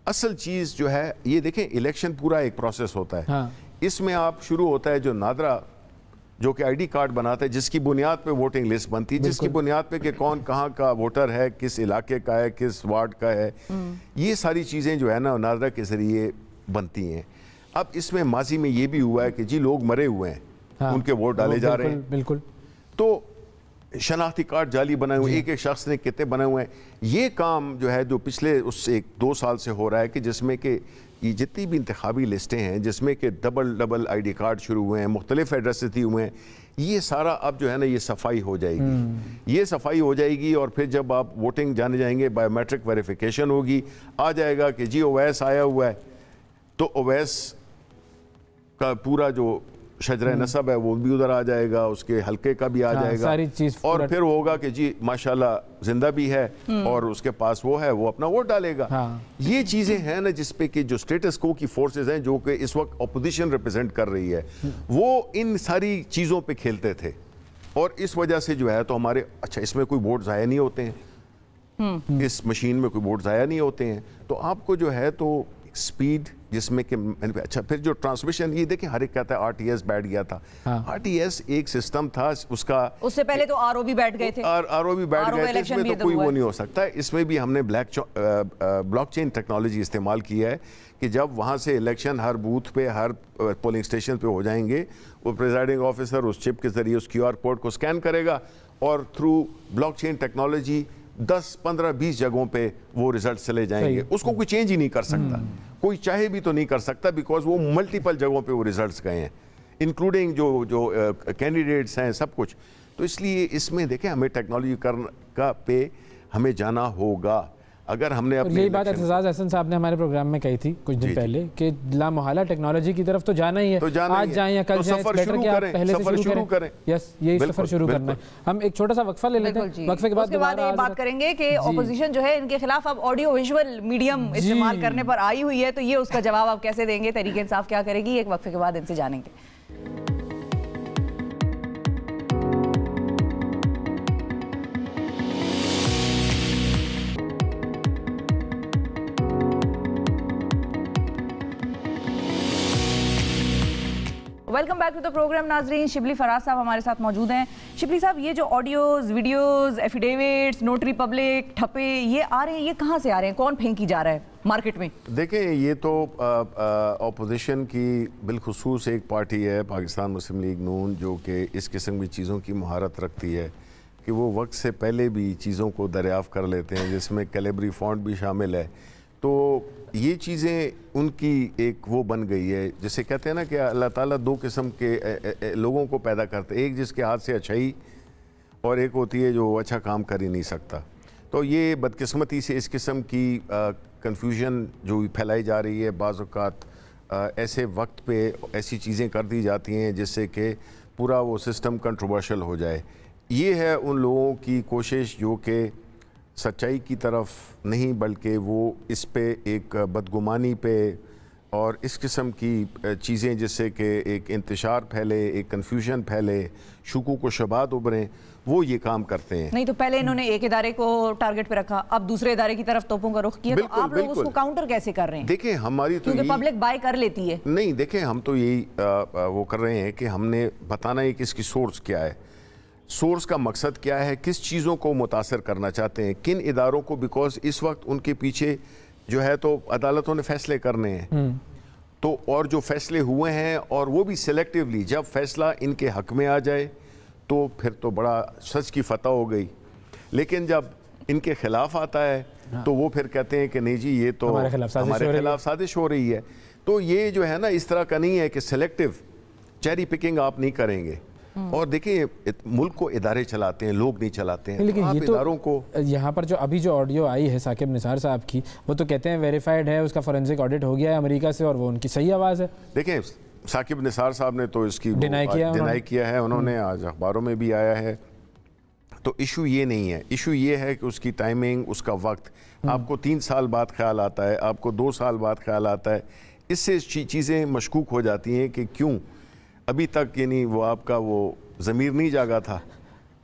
असल चीज़ जो है ये देखें, इलेक्शन पूरा एक प्रोसेस होता है। हाँ। इसमें आप शुरू होता है जो नादरा जो कि ID कार्ड बनाता है, जिसकी बुनियाद पे वोटिंग लिस्ट बनती है, जिसकी बुनियाद पे कि कौन कहाँ का वोटर है, किस इलाके का है, किस वार्ड का है, ये सारी चीज़ें जो है ना नादरा के ज़रिए बनती हैं। अब इसमें माजी में ये भी हुआ है कि जी लोग मरे हुए हैं, हाँ, उनके वोट डाले जा रहे हैं। बिल्कुल। तो शनाख्ती कार्ड जाली बनाए हुए, एक शख्स ने कितने बनाए हुए हैं। ये काम जो है जो पिछले उससे 1-2 साल से हो रहा है कि जिसमें कि ये जितनी भी इंतखाबी लिस्टें हैं जिसमें कि डबल ID कार्ड शुरू हुए हैं, मुख्तलिफ एड्रेसेस दिए हुए हैं, ये सारा अब जो है ना ये सफाई हो जाएगी। ये सफाई हो जाएगी और फिर जब आप वोटिंग जाने जाएंगे बायोमेट्रिक वेरिफिकेशन होगी, आ जाएगा कि जी ओवैस आया हुआ है, तो ओवैस का पूरा जो शजरा नसब है वो भी उधर आ जाएगा, उसके हल्के का भी आ जाएगा, सारी चीज और फिर होगा कि जी माशाल्लाह जिंदा भी है और उसके पास वो है, वो अपना वोट डालेगा। हाँ। ये चीज़ें हैं ना जिसपे कि जो स्टेटस को की फोर्सेस हैं जो कि इस वक्त अपोजिशन रिप्रेजेंट कर रही है, वो इन सारी चीज़ों पे खेलते थे और इस वजह से जो है तो हमारे अच्छा इसमें कोई वोट ज़ाया नहीं होते हैं, इस मशीन में कोई वोट ज़ाया नहीं होते हैं, तो आपको जो है तो स्पीड जिसमें कि अच्छा फिर जो ट्रांसमिशन ये देखिए हर एक कहता है RTS बैठ गया था। हाँ। RTS एक सिस्टम था, उसका उससे पहले तो RO भी बैठ गए थे, RO भी बैठ गए थे, इसमें तो कोई वो नहीं हो सकता। इसमें भी हमने ब्लॉकचेन टेक्नोलॉजी इस्तेमाल किया है कि जब वहाँ से इलेक्शन हर बूथ पे हर पोलिंग स्टेशन पे हो जाएंगे, वो प्रिजाइडिंग ऑफिसर उस चिप के जरिए उस QR कोड को स्कैन करेगा और थ्रू ब्लॉकचेन टेक्नोलॉजी 10, 15, 20 जगहों पे वो रिजल्ट चले जाएंगे। उसको कोई चेंज ही नहीं कर सकता, कोई चाहे भी तो नहीं कर सकता, बिकॉज वो मल्टीपल जगहों पे वो रिजल्ट्स गए हैं, इंक्लूडिंग जो कैंडिडेट्स हैं सब कुछ। तो इसलिए इसमें देखें हमें टेक्नोलॉजी का पे हमें जाना होगा। अगर हमने अपनी यही बात एतजाज़ अहसन साहब ने हमारे प्रोग्राम में कही थी कुछ दिन पहले कि लामोहला टेक्नोलॉजी की तरफ तो जाना ही है, तो आज जाएं या कल जाएं, बेटर कि आप पहले से शुरू करें। यस, यही सफर शुरू करना है। हम एक छोटा सा वक्फा ले लेते हैं, वक्फे के बाद बात करेंगे कि ऑपोजिशन जो है इनके खिलाफ अब ऑडियो विजुअल मीडियम इस्तेमाल करने पर आई हुई है, तो ये उसका जवाब आप कैसे देंगे, तहरीक इंसाफ क्या करेगी, एक वक्फे के बाद इनसे जानेंगे। Welcome back to the programme नाजरीन। शिबली फराज साहब हमारे साथ मौजूद हैं। शिबली साहब, ये जो audios, videos, affidavits, notary public, ठप्पे ये आ रहे हैं, ये कहाँ से आ रहे हैं? कौन फेंकी जा रहा है मार्केट में? देखें, ये तो अपोजिशन की बिलखुसूस एक पार्टी है पाकिस्तान मुस्लिम लीग नून, जो कि इस किस्म की चीज़ों की महारत रखती है कि वो वक्त से पहले भी चीज़ों को दरियाफ़्त कर लेते हैं, जिसमें कैलेबरी फॉन्ट भी शामिल है। तो ये चीज़ें उनकी एक वो बन गई है, जिसे कहते हैं ना कि अल्लाह ताला दो किस्म के लोगों को पैदा करते हैं, एक जिसके हाथ से अच्छाई और एक होती है जो अच्छा काम कर ही नहीं सकता। तो ये बदकिस्मती से इस किस्म की कन्फ्यूजन जो फैलाई जा रही है, बाज़ औक़ात ऐसे वक्त पे ऐसी चीज़ें कर दी जाती हैं जिससे कि पूरा वो सिस्टम कंट्रोवर्शियल हो जाए। ये है उन लोगों की कोशिश जो कि सच्चाई की तरफ नहीं, बल्कि वो इस पे एक बदगुमानी पे और इस किस्म की चीज़ें जिससे कि एक इंतशार फैले, एक कन्फ्यूजन फैले, शुकूक व शुबहात उभरें, वो ये काम करते हैं। नहीं तो पहले इन्होंने एक इदारे को टारगेट पे रखा, अब दूसरे इदारे की तरफ तोपों का रुख किया, तो आप लोग उसको काउंटर कैसे कर रहे हैं? देखें, हमारी तो क्योंकि पब्लिक बाय कर लेती है। नहीं, देखें, हम तो यही वो कर रहे हैं कि हमने बताना है कि इसकी सोर्स क्या है, सोर्स का मकसद क्या है, किस चीज़ों को मुतासर करना चाहते हैं, किन इदारों को, बिकॉज इस वक्त उनके पीछे जो है तो अदालतों ने फैसले करने हैं, तो और जो फैसले हुए हैं और वो भी सिलेक्टिवली, जब फैसला इनके हक में आ जाए तो फिर तो बड़ा सच की फतह हो गई, लेकिन जब इनके खिलाफ आता है तो वो फिर कहते हैं कि नहीं जी ये तो हमारे खिलाफ साजिश हो रही है। तो ये जो है ना इस तरह का नहीं है कि सिलेक्टिव चेरी पिकिंग आप नहीं करेंगे। और देखिए, मुल्क को इदारे चलाते हैं, लोग नहीं चलाते हैं। लेकिन आप ये इदारों को यहाँ पर जो अभी जो ऑडियो आई है साकिब निसार साहब की, वो तो कहते हैं वेरीफाइड है, उसका फोरेंसिक ऑडिट हो गया है अमेरिका से और वो उनकी सही आवाज़ है। देखें, साकिब निसार साहब ने तो इसकी डिनाई किया है, उन्होंने आज अखबारों में भी आया है। तो इशू ये नहीं है, इशू ये है कि उसकी टाइमिंग, उसका वक्त, आपको 3 साल बाद ख्याल आता है, आपको 2 साल बाद ख्याल आता है, इससे चीज़ें मशकूक हो जाती हैं कि क्यों अभी तक यानी वो आपका वो ज़मीर नहीं जागा था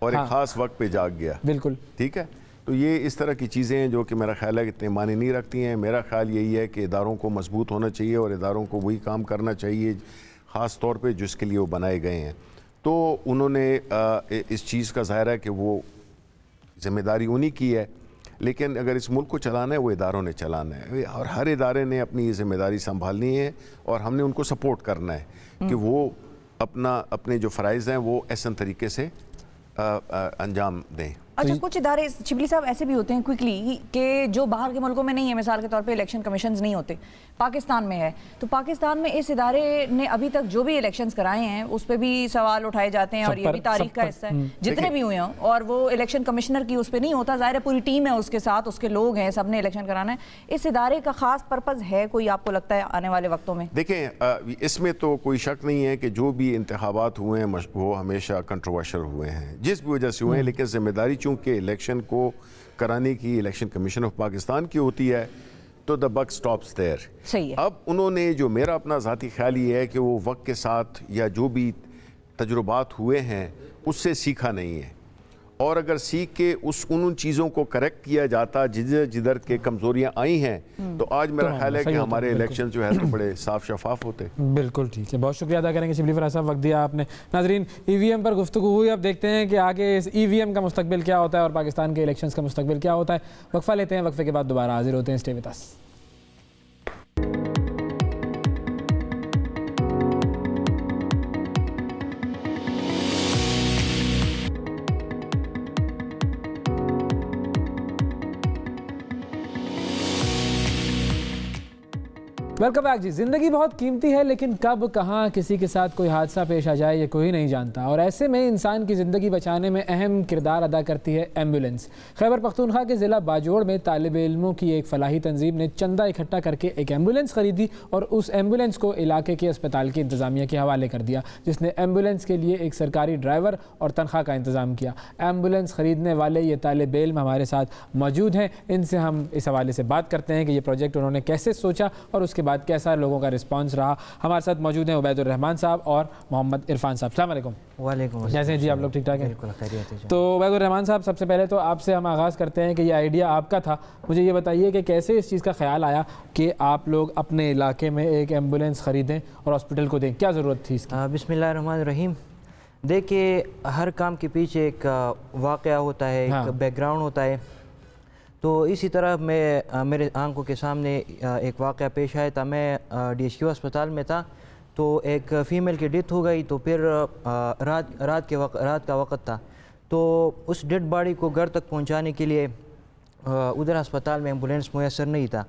और एक ख़ास वक्त पे जाग गया। बिल्कुल ठीक है। तो ये इस तरह की चीज़ें हैं जो कि मेरा ख्याल है कि इतने मायने नहीं रखती हैं। मेरा ख्याल यही है कि इदारों को मजबूत होना चाहिए और इदारों को वही काम करना चाहिए ख़ास तौर पे जिसके लिए वो बनाए गए हैं। तो उन्होंने इस चीज़ का ज़ाहिर है कि वो ज़िम्मेदारी उन्हीं की है, लेकिन अगर इस मुल्क को चलाना है वो इदारों ने चलाना है और हर इदारे ने अपनी ये ज़िम्मेदारी संभालनी है और हमने उनको सपोर्ट करना है कि वो अपने जो फ़राइज़ हैं वो ऐसा तरीके से अंजाम दें। अच्छा, कुछ इदारे शिबली साहब ऐसे भी होते हैं क्विकली कि जो बाहर के मुल्कों में नहीं है, मिसाल के तौर पे इलेक्शन कमीशंस नहीं होते, पाकिस्तान में है, तो पाकिस्तान में इस इदारे ने अभी तक जो भी इलेक्शंस कराए हैं उस पर भी सवाल उठाए जाते हैं और ये भी तारीख का हिस्सा है, जितने भी हुए हों, और वो इलेक्शन कमिश्नर की उस पर नहीं होता। ज़ाहिर है पूरी टीम है उसके साथ, उसके लोग हैं, सब ने इलेक्शन कराना है। इस इदारे का खास पर्पज़ है कोई, आपको लगता है आने वाले वक्तों में? देखें, इसमें तो कोई शक नहीं है कि जो भी इंतखाबात हुए हैं वो हमेशा कंट्रोवर्शियल हुए हैं, जिस भी वजह से हुए हैं, लेकिन जिम्मेदारी चूँकि इलेक्शन को कराने की इलेक्शन कमीशन ऑफ पाकिस्तान की होती है तो द बक स्टॉप्स देयर। सही है। अब उन्होंने, जो मेरा अपना ज़ाती ख्याल ये है कि वो वक्त के साथ या जो भी तजुर्बात हुए हैं उससे सीखा नहीं है, और अगर सीख के उन चीज़ों को करेक्ट किया जाता जिधर के कमज़ोरियाँ आई हैं, तो आज मेरा ख्याल है कि हमारे इलेक्शन जो है तो बड़े साफ शफाफ होते। बिल्कुल ठीक है, बहुत शुक्रिया अदा करेंगे शिबली फराज साहब, वक्त दिया आपने। नाजरीन, EVM पर गुफ्तगू हुई, अब देखते हैं कि आगे इस EVM का मुस्तकबिल क्या होता है और पाकिस्तान के इलेक्शन का मुस्तकबिल क्या होता है। वक्फा लेते हैं, वक्फे के बाद दोबारा हाजिर होते हैं। Stay with us. Welcome back जी। ज़िंदगी बहुत कीमती है, लेकिन कब कहाँ किसी के साथ कोई हादसा पेश आ जाए ये कोई नहीं जानता, और ऐसे में इंसान की ज़िंदगी बचाने में अहम किरदार अदा करती है एम्बुलेंस। खैबर पख्तूनख्वा के ज़िला बाजोड़ में तालिब इल्मों की एक फलाही तंजीम ने चंदा इकट्ठा करके एक एम्बुलेंस ख़रीदी और उस एम्बुलेंस को इलाके के अस्पताल की इंतज़ामिया के हवाले कर दिया, जिसने एम्बुलेंस के लिए एक सरकारी ड्राइवर और तनख्वाह का इंतज़ाम किया। एम्बुलेंस ख़रीदने वाले ये तालिब इल्म हमारे साथ मौजूद हैं, इनसे हम इस हवाले से बात करते हैं कि ये प्रोजेक्ट उन्होंने कैसे सोचा और उसके बाद कैसा लोगों का रिस्पांस रहा। हमारे साथ मौजूद हैं उबैदुर रहमान साहब और मोहम्मद इरफान साहब। अस्सलाम वालेकुम। वालेकुम। जैसे जी आप लोग ठीक ठाक हैं? बिल्कुल खैरियत है। तो उबैदुर रहमान साहब, सबसे पहले तो आपसे हम आगाज़ करते हैं कि ये आइडिया आपका था। मुझे ये बताइए कि कैसे इस चीज़ का ख्याल आया कि आप लोग अपने इलाके में एक एम्बुलेंस ख़रीदें और हॉस्पिटल को दें, क्या ज़रूरत थी इसकी? बिस्मिल्लाहिर्रहमानिर्रहीम। देखिए, हर काम के पीछे एक वाक़या होता है, एक बैकग्राउंड होता है। तो इसी तरह मैं मेरे आंखों के सामने एक वाक़या पेश आया था। मैं DHQ अस्पताल में था, तो एक फ़ीमेल की डेथ हो गई। तो फिर रात का वक़्त था, तो उस डेड बॉडी को घर तक पहुंचाने के लिए उधर अस्पताल में एम्बुलेंस मुयस्सर नहीं था।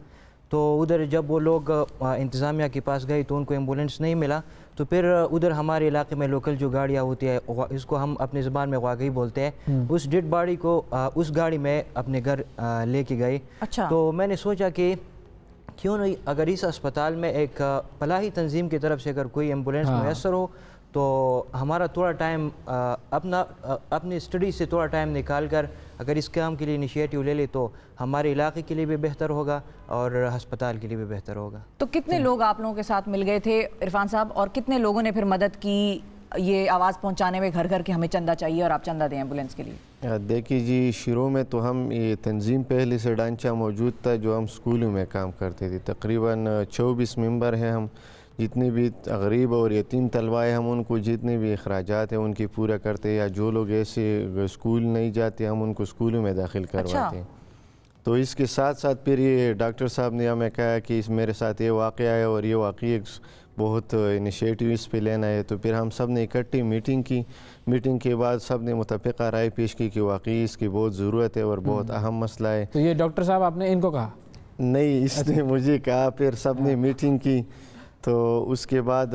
तो उधर जब वो लोग इंतज़ामिया के पास गए तो उनको एम्बुलेंस नहीं मिला। तो फिर उधर हमारे इलाके में लोकल जो गाड़ियाँ होती है, इसको हम अपनी ज़बान में वाकई बोलते हैं, उस डेड बॉडी को उस गाड़ी में अपने घर लेके गए। अच्छा। तो मैंने सोचा कि क्यों नहीं, अगर इस अस्पताल में एक फलाही तंजीम की तरफ से अगर कोई एम्बुलेंस मुयस्सर हो तो हमारा थोड़ा टाइम अपनी स्टडी से थोड़ा टाइम निकाल कर अगर इस काम के लिए इनिशिएटिव ले ले तो हमारे इलाके के लिए भी बेहतर होगा और अस्पताल के लिए भी बेहतर होगा। तो कितने लोग आप लोगों के साथ मिल गए थे इरफान साहब, और कितने लोगों ने फिर मदद की ये आवाज़ पहुंचाने में, घर घर के हमें चंदा चाहिए और आप चंदा दें एम्बुलेंस के लिए? देखिए जी, शुरू में तो हम ये तंजीम पहले से ढांचा मौजूद था जो हम स्कूलों में काम करते थे। तकरीबन 24 मेंबर हैं हम। जितने भी गरीब और यतीम तलवाएँ हम उनको जितने भी अखराजात हैं उनकी पूरा करते हैं, या जो लोग ऐसे स्कूल नहीं जाते हम उनको स्कूलों में दाखिल करवाते हैं। तो इसके साथ साथ फिर ये डॉक्टर साहब ने हमें कहा कि इस मेरे साथ ये वाक़या है और ये वाकई एक बहुत इनिशिएटिव इस पे लेना है। तो फिर हम सब ने इकट्ठी मीटिंग की। मीटिंग के बाद सब ने मुतफ़िक़ा राय पेश की कि वाकई इसकी बहुत ज़रूरत है और बहुत अहम मसला है। तो ये डॉक्टर साहब आपने इनको कहा? नहीं, इसने मुझे कहा। फिर सब ने मीटिंग की, तो उसके बाद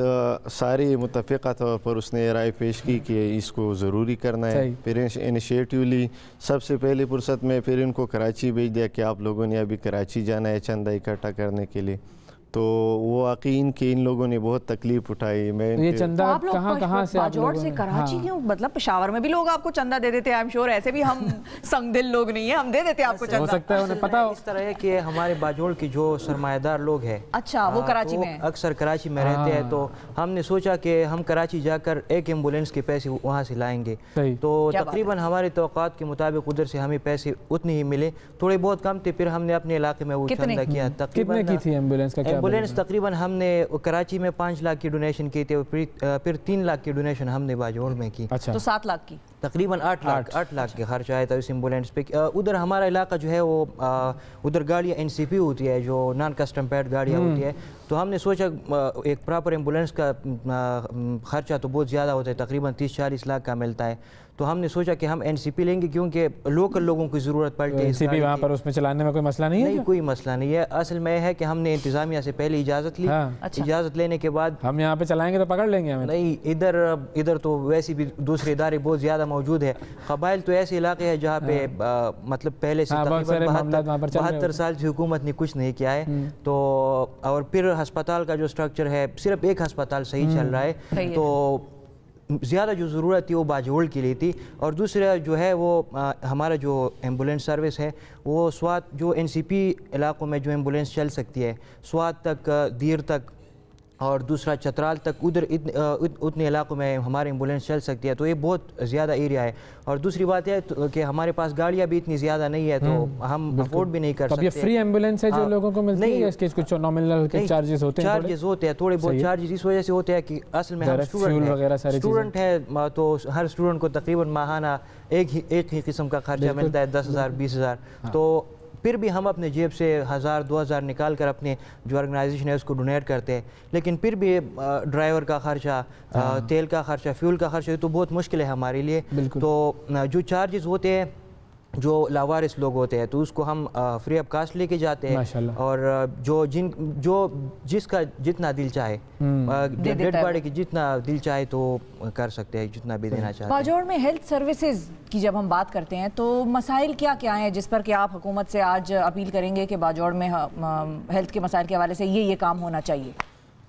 सारी मुतफ़िक़ा तौर पर उसने राय पेश की कि इसको ज़रूरी करना है। फिर इनिशिएटिव ली। सबसे पहले फुर्सत में फिर इनको कराची भेज दिया कि आप लोगों ने अभी कराची जाना है चंदा इकट्ठा करने के लिए। तो वो वाकई इन लोगों ने बहुत तकलीफ उठाई। मैं ये चंदा कहाँ से आप लोगों से कराची क्यों? मतलब पेशावर में भी लोग आपको चंदा दे देते हैं। आई एम श्योर ऐसे भी हम संगदिल लोग नहीं है, हम दे देते हैं आपको चंदा। हो सकता है उन्हें पता हो। इस तरह है कि हमारे बाजोड़ के जो सरमायादार लोग हैं, अच्छा, वो कराची में अक्सर कराची में रहते हैं। तो हमने सोचा कि हम कराची जाकर एक एम्बुलेंस के पैसे वहाँ से लाएंगे। तो तकरीबन हमारे तौक़ात के मुताबिक उधर से हमें पैसे उतने ही मिले, थोड़े बहुत कम थे। फिर हमने अपने इलाके में वो चंदा किया। कितने की थी एम्बुलेंस का? एम्बुलेंस तकरीबन हमने कराची में 5 लाख की डोनेशन की थी, फिर 3 लाख की डोनेशन हमने बाजोड़ में की। अच्छा। तो 7 लाख की तकरीबन 8 लाख के खर्च आया था इस एम्बुलेंस पे। उधर हमारा इलाका जो है वो उधर गाड़ियाँ NCP होती है, जो नॉन कस्टम पैड गाड़ियाँ होती है। तो हमने सोचा एक प्रॉपर एम्बुलेंस का खर्चा तो बहुत ज़्यादा होता है, तकरीबन 30-40 लाख का मिलता है। तो हमने सोचा कि हम NCP लेंगे क्योंकि लोकल लोगों की ज़रूरत पड़ती है। NCP वहाँ पर उसमें चलाने में कोई मसला नहीं है? नहीं, कोई मसला नहीं है। असल में है कि हमने इंतज़ामिया से पहले इजाज़त ली। अच्छा। इजाज़त लेने के बाद हम यहाँ पे चलाएंगे तो पकड़ लेंगे हमें? नहीं, इधर तो वैसे भी दूसरे इदारे बहुत ज़्यादा मौजूद है। कबाइल तो ऐसे इलाके हैं जहाँ पे मतलब पहले से तकरीबन 72 साल से हुकूमत ने कुछ नहीं किया है। तो और फिर अस्पताल का जो स्ट्रक्चर है, सिर्फ एक अस्पताल सही चल रहा है। तो ज़्यादा जो ज़रूरत थी वो बाजोड़ के लिए थी। और दूसरा जो है वो हमारा जो एम्बुलेंस सर्विस है वो स्वात जो NCP इलाकों में जो एम्बुलेंस चल सकती है, स्वात तक, दीर तक और दूसरा चतराल तक, उधर उतने इलाकों में हमारी एम्बुलेंस चल सकती है। तो ये बहुत ज़्यादा एरिया है। और दूसरी बात है कि हमारे पास गाड़ियाँ भी इतनी ज़्यादा नहीं है, तो हम अफोर्ड भी नहीं कर सकते। ये फ्री एम्बुलेंस है जो लोगों को मिलती है? इसके कुछ नॉमिनल के चार्जेस होते हैं? चार्जेस होते हैं, थोड़े बहुत चार्जेस इस वजह से होते हैं कि असल में हम स्टूडेंट हैं, तो हर स्टूडेंट को तकरीबन माहाना एक ही किस्म का खर्चा मिलता है, 10,000 20,000। तो फिर भी हम अपने जेब से 1,000-2,000 निकाल कर अपने जो ऑर्गेनाइजेशन है उसको डोनेट करते हैं। लेकिन फिर भी ड्राइवर का खर्चा, तेल का खर्चा, फ्यूल का खर्चा, ये तो बहुत मुश्किल है हमारे लिए। तो जो चार्जेस होते हैं जो लावारिस लोग होते हैं तो उसको हम फ्री ऑफ कास्ट लेके जाते हैं। और जिसका जितना दिल चाहे, डेड बॉडी की जितना दिल चाहे तो कर सकते हैं, जितना भी देना चाहते हैं। बाजोड़ में हेल्थ सर्विसेज की जब हम बात करते हैं तो मसाइल क्या क्या हैं जिस पर कि आप हुकूमत से आज अपील करेंगे कि बाजोड़ में हेल्थ के मसाइल के हवाले से ये काम होना चाहिए?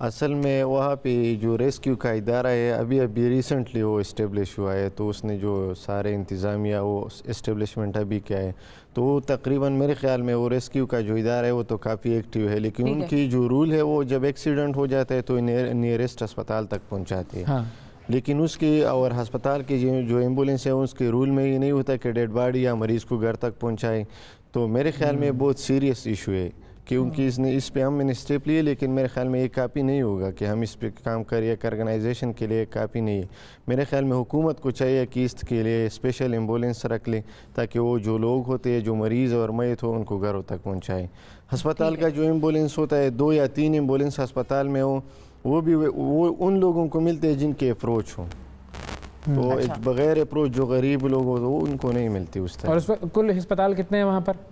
असल में वहाँ पे जो रेस्क्यू का इदारा है अभी रिसेंटली वो इस्टेब्लिश हुआ है, तो उसने जो सारे इंतज़ामिया वो इस्टेब्लिशमेंट अभी क्या है, तो तकरीबन मेरे ख्याल में वो रेस्क्यू का जो इदारा है वो तो काफ़ी एक्टिव है, लेकिन उनकी जो रूल है वो जब एक्सीडेंट हो जाता है तो नियरेस्ट अस्पताल तक पहुँचाती है। हाँ। लेकिन उसकी और अस्पताल की जो एम्बुलेंस है उसके रूल में ये नहीं होता कि डेड बॉडी या मरीज़ को घर तक पहुँचाए। तो मेरे ख्याल में बहुत सीरियस इशू है, क्योंकि इस पे हमने स्टेप लिए, लेकिन मेरे ख्याल में ये काफ़ी नहीं होगा कि हम इस पे काम करें। एक ऑर्गेनाइजेशन के लिए काफ़ी नहीं है। मेरे ख्याल में हुकूमत को चाहिए कि इसके लिए स्पेशल एम्बुलेंस रख ले, ताकि वो जो लोग होते हैं जो मरीज़ और मयत हो उनको घरों तक पहुँचाएँ। अस्पताल का जो एम्बुलेंस होता है 2 या 3 एम्बुलेंस अस्पताल में हो, वो भी वो उन लोगों को मिलते हैं जिनके अप्रोच हो, तो अच्छा। बगैर अप्रोच जो गरीब लोग हो तो उनको नहीं मिलती उस तरह। और उस कुल अस्पताल कितने हैं वहाँ पर?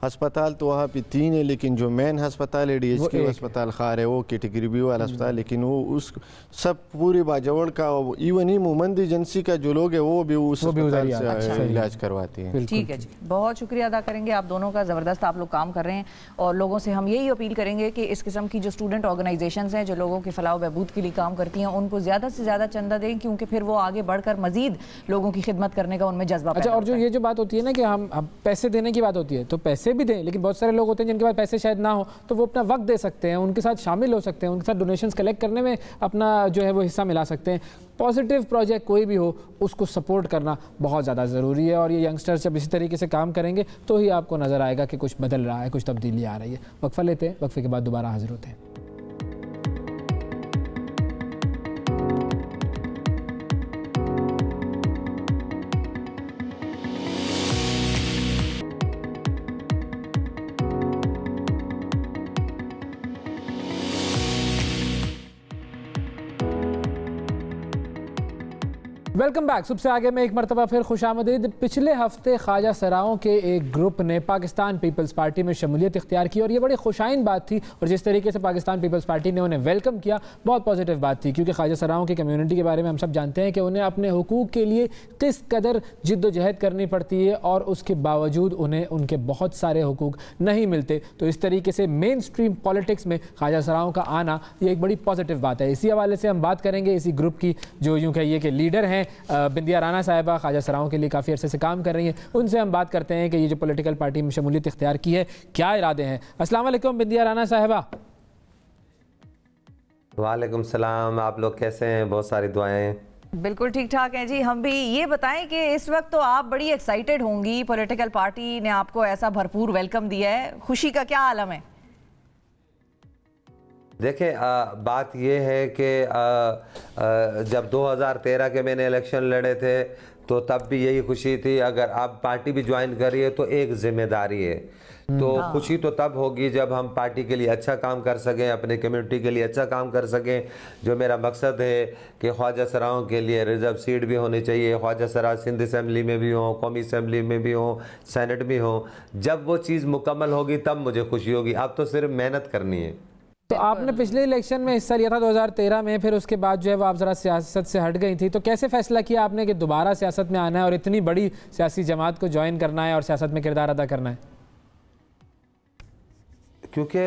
अस्पताल तो वहाँ पे 3 है, लेकिन जो मेन अस्पताल है DHQ अस्पताल खार है वो कैटेगरी B वाला अस्पताल, लेकिन वो उस सब पूरी बाजवड़ का इवन ही मोमंद एजेंसी का जो लोग है वो भी उस अस्पताल से इलाज करवाते हैं। ठीक है जी, बहुत शुक्रिया अदा करेंगे आप दोनों का, ज़बरदस्त आप लोग काम कर रहे हैं। और लोगों से हम यही अपील करेंगे कि इस किस्म की जो स्टूडेंट ऑर्गेनाइजेशंस हैं जो लोगों के फलाह बहबूद के लिए काम करती हैं उनको ज़्यादा से ज़्यादा चंदा दें, क्योंकि फिर वो आगे बढ़कर मजीद लोगों की खिदमत करने का उनमें जज्बा। अच्छा, और जो ये जो बात होती है ना कि हम पैसे देने की बात होती है, तो पैसे भी दें, लेकिन बहुत सारे लोग होते हैं जिनके पास पैसे शायद ना हो, तो वो अपना वक्त दे सकते हैं, उनके साथ शामिल हो सकते हैं, उनके साथ डोनेशंस कलेक्ट करने में अपना जो है वो हिस्सा मिला सकते हैं। पॉजिटिव प्रोजेक्ट कोई भी हो उसको सपोर्ट करना बहुत ज़्यादा ज़रूरी है, और ये यंगस्टर्स जब इसी तरीके से काम करेंगे तो ही आपको नज़र आएगा कि कुछ बदल रहा है, कुछ तब्दीली आ रही है। वक्फा लेते हैं, वक्फे के बाद दोबारा हाजिर होते हैं। Welcome back. सबसे आगे में एक मरतबा फिर खुशामदीद। पिछले हफ्ते ख्वाजा सराओं के एक ग्रुप ने पाकिस्तान पीपल्स पार्टी में शमूलियत इख्तियार की, और ये बड़ी खुशाइन बात थी, और जिस तरीके से पाकिस्तान पीपल्स पार्टी ने उन्हें वेलकम किया बहुत पॉजिटिव बात थी, क्योंकि ख्वाजा सराओं की कम्युनिटी के बारे में हम सब जानते हैं कि उन्हें अपने हुकूक के लिए किस कदर जिद्दोजहद करनी पड़ती है, और उसके बावजूद उन्हें उनके बहुत सारे हुकूक नहीं मिलते। तो इस तरीके से मेन स्ट्रीम पॉलिटिक्स में ख्वाजा सराओं का आना ये एक बड़ी पॉजिटिव बात है। इसी हवाले से हम बात करेंगे इसी ग्रुप की जो यूँ कहिए कि लीडर हैं बिंदिया राना साहिबा, ख्वाजा सराओं के लिए काफ़ी अरसे से काम कर रही हैं। उनसे हम बात करते हैं कि ये जो पॉलिटिकल पार्टी में शमूलियत इख्तियार की है क्या इरादे हैं। अस्सलाम वालेकुम बिंदिया राना साहिबा। वालेकुम सलाम, आप लोग कैसे हैं? बहुत सारी दुआएं। बिल्कुल ठीक ठाक हैं जी। हम भी ये बताएं कि इस वक्त तो आप बड़ी एक्साइटेड होंगी, पॉलिटिकल पार्टी ने आपको ऐसा भरपूर वेलकम दिया है, खुशी का क्या आलम है? देखें, बात ये है कि जब 2013 के मैंने इलेक्शन लड़े थे तो तब भी यही खुशी थी। अगर आप पार्टी भी ज्वाइन करिए तो एक जिम्मेदारी है, तो खुशी तो तब होगी जब हम पार्टी के लिए अच्छा काम कर सकें, अपने कम्युनिटी के लिए अच्छा काम कर सकें। जो मेरा मकसद है कि ख्वाजा सराओं के लिए रिजर्व सीट भी होनी चाहिए, ख्वाजा सरा सिंध असम्बली में भी हो, कौमी असम्बली में भी हो, सेनेट भी हो। जब वो चीज़ मुकम्मल होगी तब मुझे खुशी होगी। अब तो सिर्फ मेहनत करनी है। तो आपने पिछले इलेक्शन में हिस्सा लिया था 2013 में, फिर उसके बाद जो है वो आप ज़रा सियासत से हट गई थी, तो कैसे फैसला किया आपने कि दोबारा सियासत में आना है और इतनी बड़ी सियासी जमात को ज्वाइन करना है और सियासत में किरदार अदा करना है? क्योंकि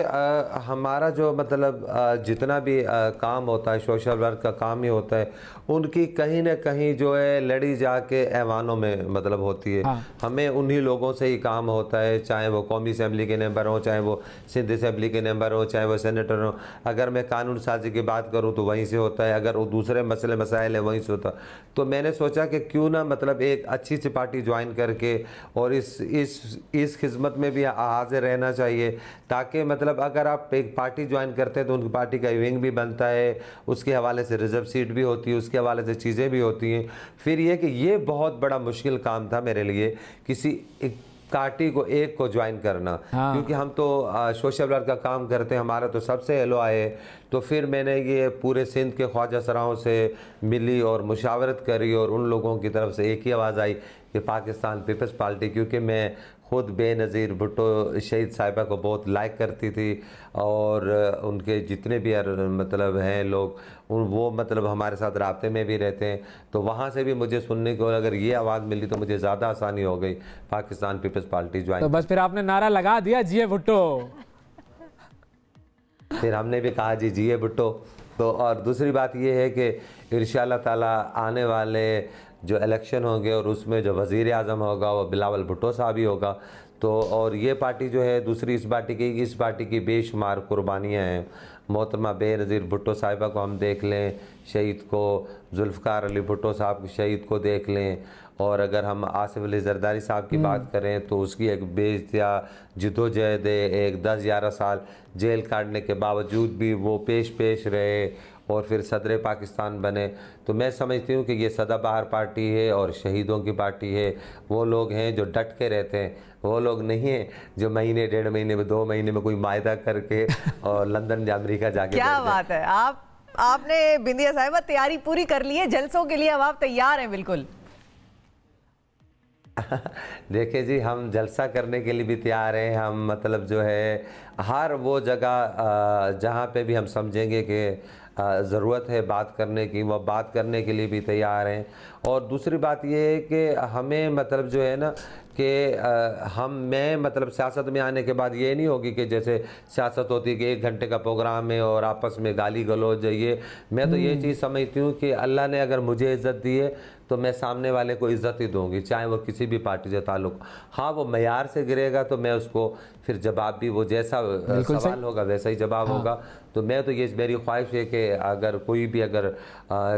हमारा जो मतलब जितना भी काम होता है, सोशल वर्क का काम ही होता है, उनकी कहीं ना कहीं जो है लड़ी जाके ऐवानों में मतलब होती है। हाँ। हमें उन्हीं लोगों से ही काम होता है, चाहे वो कौमी असम्बली के मेंबर हो, चाहे वो सिंध असम्बली के मेंबर हो, चाहे वो सेनेटर हो। अगर मैं कानून साजी की बात करूँ तो वहीं से होता है, अगर वो दूसरे मसले मसाइल है वहीं से होता है। तो मैंने सोचा कि क्यों ना मतलब एक अच्छी सी पार्टी ज्वाइन करके और इस खिदमत में भी हाजिर रहना चाहिए, ताकि मतलब अगर आप एक पार्टी ज्वाइन करते हैं तो उनकी पार्टी का विंग भी बनता है, उसके हवाले से रिजर्व सीट भी होती है, उसके हवाले से चीज़ें भी होती हैं। फिर ये कि ये बहुत बड़ा मुश्किल काम था मेरे लिए किसी पार्टी को एक को ज्वाइन करना। हाँ। क्योंकि हम तो सोशल वर्क का काम करते हैं, हमारा तो सबसे एलो आए। तो फिर मैंने ये पूरे सिंध के ख्वाजा सराओं से मिली और मुशावरत करी, और उन लोगों की तरफ से एक ही आवाज़ आई कि पाकिस्तान पीपल्स पार्टी, क्योंकि मैं ख़ुद बेनज़ीर भुट्टो शहीद साहिबा को बहुत लाइक करती थी, और उनके जितने भी मतलब हैं लोग वो मतलब हमारे साथ राब्ते में भी रहते हैं। तो वहाँ से भी मुझे सुनने को अगर ये आवाज़ मिली तो मुझे ज़्यादा आसानी हो गई पाकिस्तान पीपल्स पार्टी ज्वाइन। तो बस फिर आपने नारा लगा दिया, जिए भुट्टो। फिर हमने भी कहा जी जिए भुट्टो। तो और दूसरी बात ये है कि इंशाअल्लाह ताला आने वाले जो इलेक्शन होंगे और उसमें जो वज़ीर आज़म होगा वो बिलावल भुट्टो साहब ही होगा। तो और ये पार्टी जो है दूसरी इस पार्टी की बेशुमार कुर्बानियाँ हैं। मोहतरमा बेनज़ीर भुट्टो साहिबा को हम देख लें, शहीद को, जुल्फ़कार अली भुट्टो साहब के शहीद को देख लें, और अगर हम आसिफ अली जरदारी साहब की बात करें तो उसकी एक बेइज्तिया जिद्दोजहद, एक 10-11 साल जेल काटने के बावजूद भी वो पेश रहे और फिर सदर पाकिस्तान बने। तो मैं समझती हूँ कि ये सदाबहार पार्टी है और शहीदों की पार्टी है। वो लोग हैं जो डट के रहते हैं, वो लोग नहीं हैं जो महीने 1.5 महीने में 2 महीने में कोई मायदा करके और लंदन या अमेरिका जाके। क्या बात है, आपने बिंदिया साहिबा तैयारी पूरी कर ली है जलसों के लिए, अब आप तैयार हैं बिल्कुल। देखिए जी, हम जलसा करने के लिए भी तैयार हैं। हम मतलब जो है हर वो जगह जहाँ पे भी हम समझेंगे कि ज़रूरत है बात करने की, वह बात करने के लिए भी तैयार हैं। और दूसरी बात ये है कि हमें मतलब जो है ना कि मैं मतलब सियासत में आने के बाद ये नहीं होगी कि जैसे सियासत होती है कि 1 घंटे का प्रोग्राम है और आपस में गाली गलौज ये। मैं तो ये चीज़ समझती हूँ कि अल्लाह ने अगर मुझे इज़्ज़त दी है तो मैं सामने वाले को इज़्ज़त ही दूंगी, चाहे वो किसी भी पार्टी से ताल्लुक़। हाँ, वो मयार से गिरेगा तो मैं उसको फिर जवाब भी वो जैसा सवाल होगा वैसा ही जवाब होगा। तो मैं तो ये मेरी ख्वाहिश है कि अगर कोई भी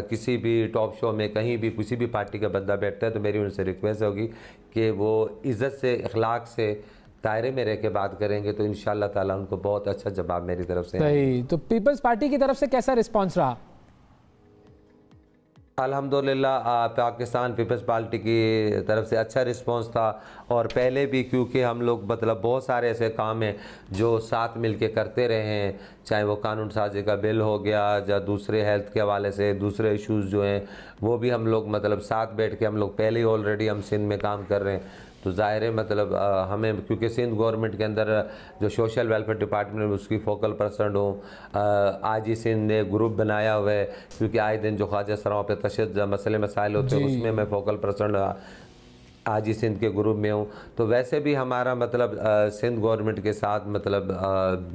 किसी भी टॉप शो में कहीं भी किसी भी पार्टी का बंदा बैठता है तो मेरी उनसे रिक्वेस्ट होगी कि वो इज़्ज़त से, अखलाक से, दायरे में रह के बात करेंगे तो इंशाअल्लाह ताला उनको बहुत अच्छा जवाब मेरी तरफ से। सही। तो पीपल्स पार्टी की तरफ से कैसा रिस्पॉन्स रहा? अल्हम्दुलिल्लाह पाकिस्तान पीपल्स पार्टी की तरफ से अच्छा रिस्पांस था। और पहले भी क्योंकि हम लोग मतलब बहुत सारे ऐसे काम हैं जो साथ मिल के करते रहे हैं, चाहे वो कानून साजी का बिल हो गया या दूसरे हेल्थ के हवाले से दूसरे इश्यूज़ जो हैं वो भी हम लोग मतलब साथ बैठ के हम लोग पहले ही ऑलरेडी हम सिंध में काम कर रहे हैं। तो ज़ाहिर है मतलब हमें क्योंकि सिंध गवर्नमेंट के अंदर जो सोशल वेलफेयर डिपार्टमेंट उसकी फोकल पर्सन हूँ। आज ही सिंध ने ग्रुप बनाया हुआ है क्योंकि आए दिन जो ख्वाजा सराओं पे तशद्दुद मसले मसाइल होते हैं उसमें मैं फोकल पर्सन आज ही सिंध के ग्रुप में हूँ। तो वैसे भी हमारा मतलब सिंध गवर्नमेंट के साथ मतलब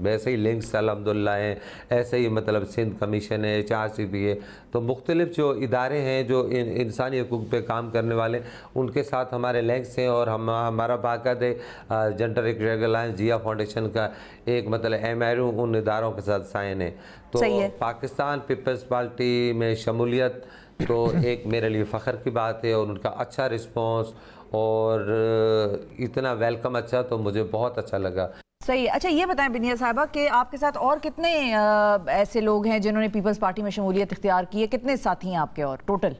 वैसे ही लिंक्स अल्हम्दुलिल्लाह हैं। ऐसे ही मतलब सिंध कमीशन है, HRCP है। तो मुख्तलिफ जो इदारे हैं जो इंसानी हकूक़ पे काम करने वाले उनके साथ हमारे लिंक्स हैं। और हमारा बाकायदे जेंडर इक्वलिटी अलायंस जिया फाउंडेशन का एक मतलब MRU उन इदारों के साथ साइन है। तो पाकिस्तान पीपल्स पार्टी में शमूलियत तो एक मेरे लिए फ़ख्र की बात है और उनका अच्छा रिस्पॉन्स और इतना वेलकम अच्छा तो मुझे बहुत अच्छा लगा। सही। अच्छा ये बताएं बिंदिया साहिबा कि आपके साथ और कितने ऐसे लोग हैं जिन्होंने पीपल्स पार्टी में शमूलियत इख्तियार की है? कितने साथी हैं आपके और टोटल?